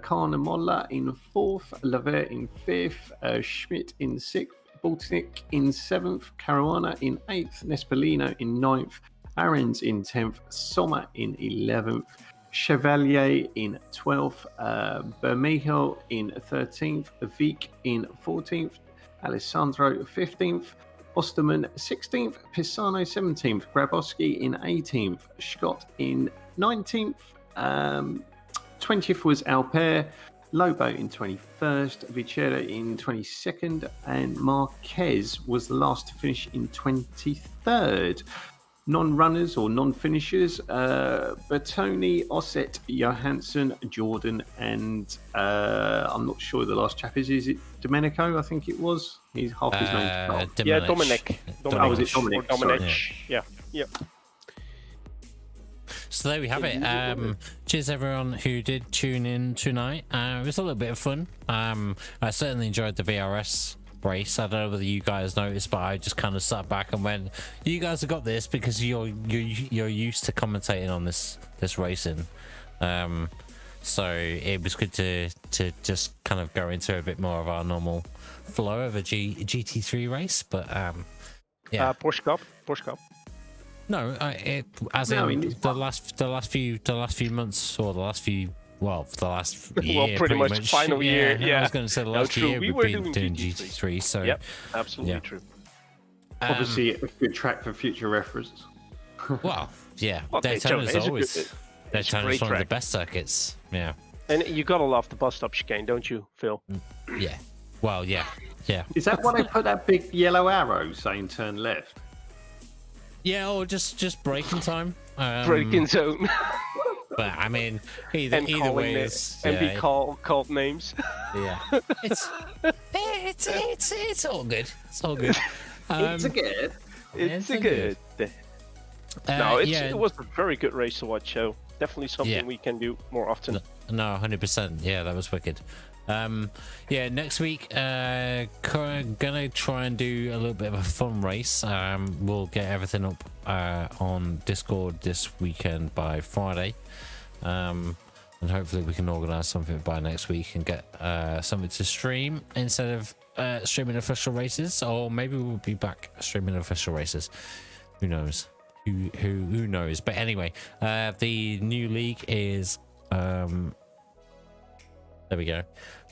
Carnamolla in fourth, Laver in fifth, Schmidt in sixth, Baltic in seventh, Caruana in eighth, Nespolino in ninth, Arends in 10th, Sommer in 11th, Chevalier in 12th, Bermejo in 13th, Vic in 14th, Alessandro 15th, Osterman 16th, Pisano 17th, Grabowski in 18th, Scott in 19th, 20th was Alper, Lobo in 21st, Vicera in 22nd, and Marquez was the last to finish in 23rd. Non-runners or non-finishers, Bertoni, Osset, Johansson, Jordan, and I'm not sure who the last chap is. Is it Domenico? I think it was. He's half his name's Scott. Yeah, Dominic. Oh, was it Dominic? Or Dominic. Sorry. Yeah. So there we have it. Cheers everyone who did tune in tonight. It was a little bit of fun. I certainly enjoyed the VRS race. I don't know whether you guys noticed, but I just kind of sat back and went, you guys have got this because you're used to commentating on this racing. So it was good to just kind of go into a bit more of our normal flow of a GT3 race. But yeah, Porsche Cup. no, the last few months, or the last few, well, for the last year, well, pretty much final year. Yeah, I was going to say the last year we we've were been doing GT3. So yep, absolutely yeah. true. Obviously, a good track for future reference. Well, yeah, Well, Daytona's Daytona is a always good- Daytona's great one of the track. best circuits. Yeah, And you gotta love the bus stop chicane, don't you, Phil? yeah. Well, yeah. Is that why they put that big yellow arrow saying turn left? Yeah, or just braking time. Breaking zone. But I mean, either calling way it- is and yeah, be called names. yeah. It's all good. It's all good. It's a good. It's a a good. No, yeah. it was a very good race to watch. So definitely something Yeah. we can do more often. No, 100%. Yeah, that was wicked. Yeah, next week, gonna try and do a little bit of a fun race. We'll get everything up on Discord this weekend by Friday, and hopefully we can organise something by next week and get something to stream instead of streaming official races, or maybe we'll be back streaming official races. Who knows? Who knows? But anyway, the new league is There we go.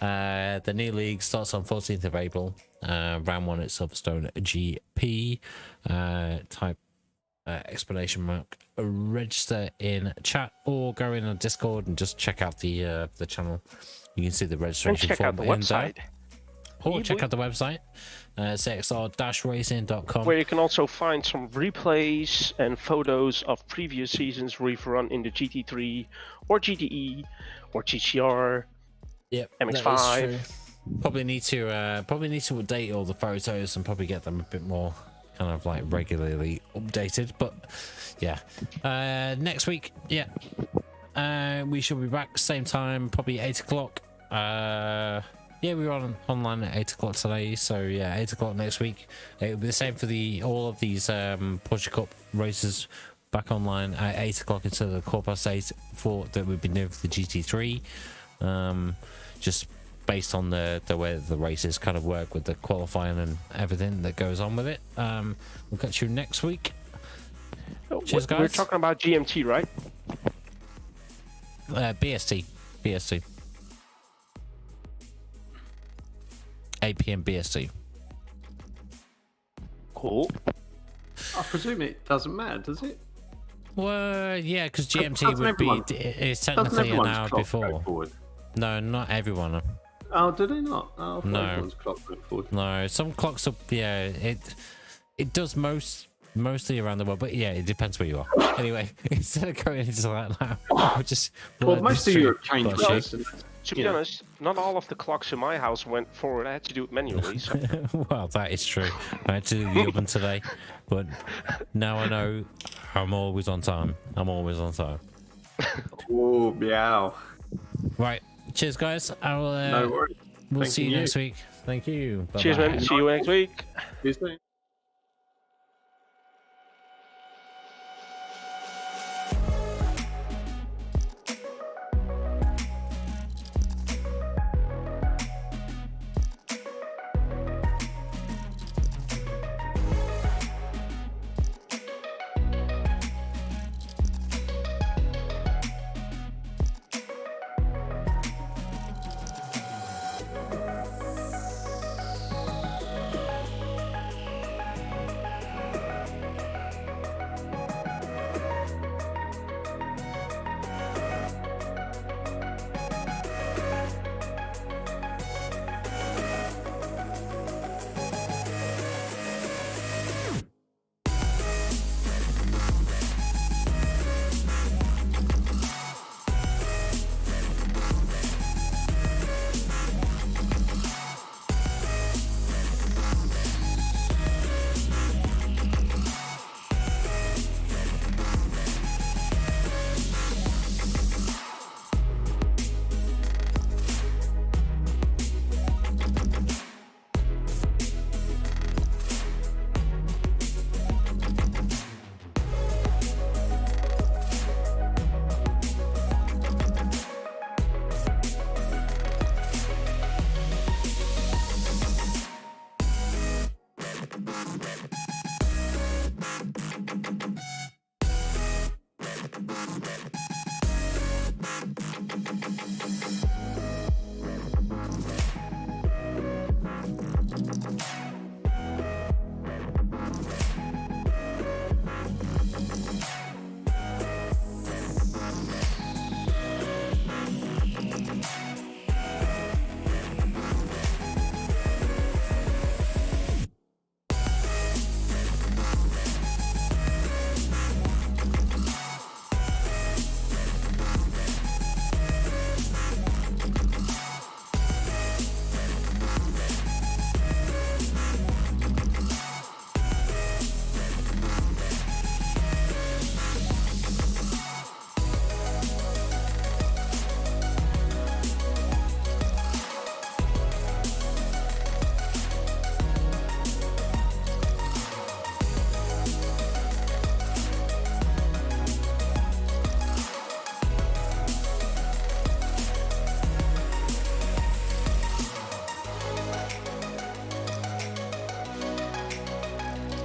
The new league starts on 14th of April. Round 1 at Silverstone GP. Type exclamation mark register in chat or go in on Discord and just check out the channel. You can see the registration check form out the in website. there. Or check out the website, cxr-racing.com. Where you can also find some replays and photos of previous seasons we've run in the GT3 or GTE or GCR, Yep, MX-5. Probably need to update all the photos and probably get them a bit more kind of like regularly updated. But yeah, next week, yeah, we shall be back same time, probably 8 o'clock. Yeah, we were online at 8 o'clock today, so yeah, 8 o'clock next week. It'll be the same for all of these Porsche Cup races, back online at 8 o'clock instead of the 8:15 that we've been doing for the GT3. Just based on the way that the races kind of work with the qualifying and everything that goes on with it. We'll catch you next week. Cheers, guys. We're talking about GMT, right? BST. 8 p.m. BST. Cool. I presume it doesn't matter, does it? Well, yeah, because GMT Doesn't would be everyone- it's Doesn't technically an everyone's hour clock go before. forward? No, not everyone. Oh, do they not? Oh, I thought No. everyone's clock went forward. No, some clocks up. Yeah, it does mostly around the world, but yeah, it depends where you are. Anyway, instead of going into that now, Well, most of Europe changed Well, this. To be honest, not all of the clocks in my house went forward. I had to do it manually. So. Well, that is true. I had to do the oven today, but now I know I'm always on time. Oh, meow. Right. Cheers, guys. No worries. We'll Thank see you you. next week. Thank you. Cheers, Bye-bye. man. See you next week. See you soon.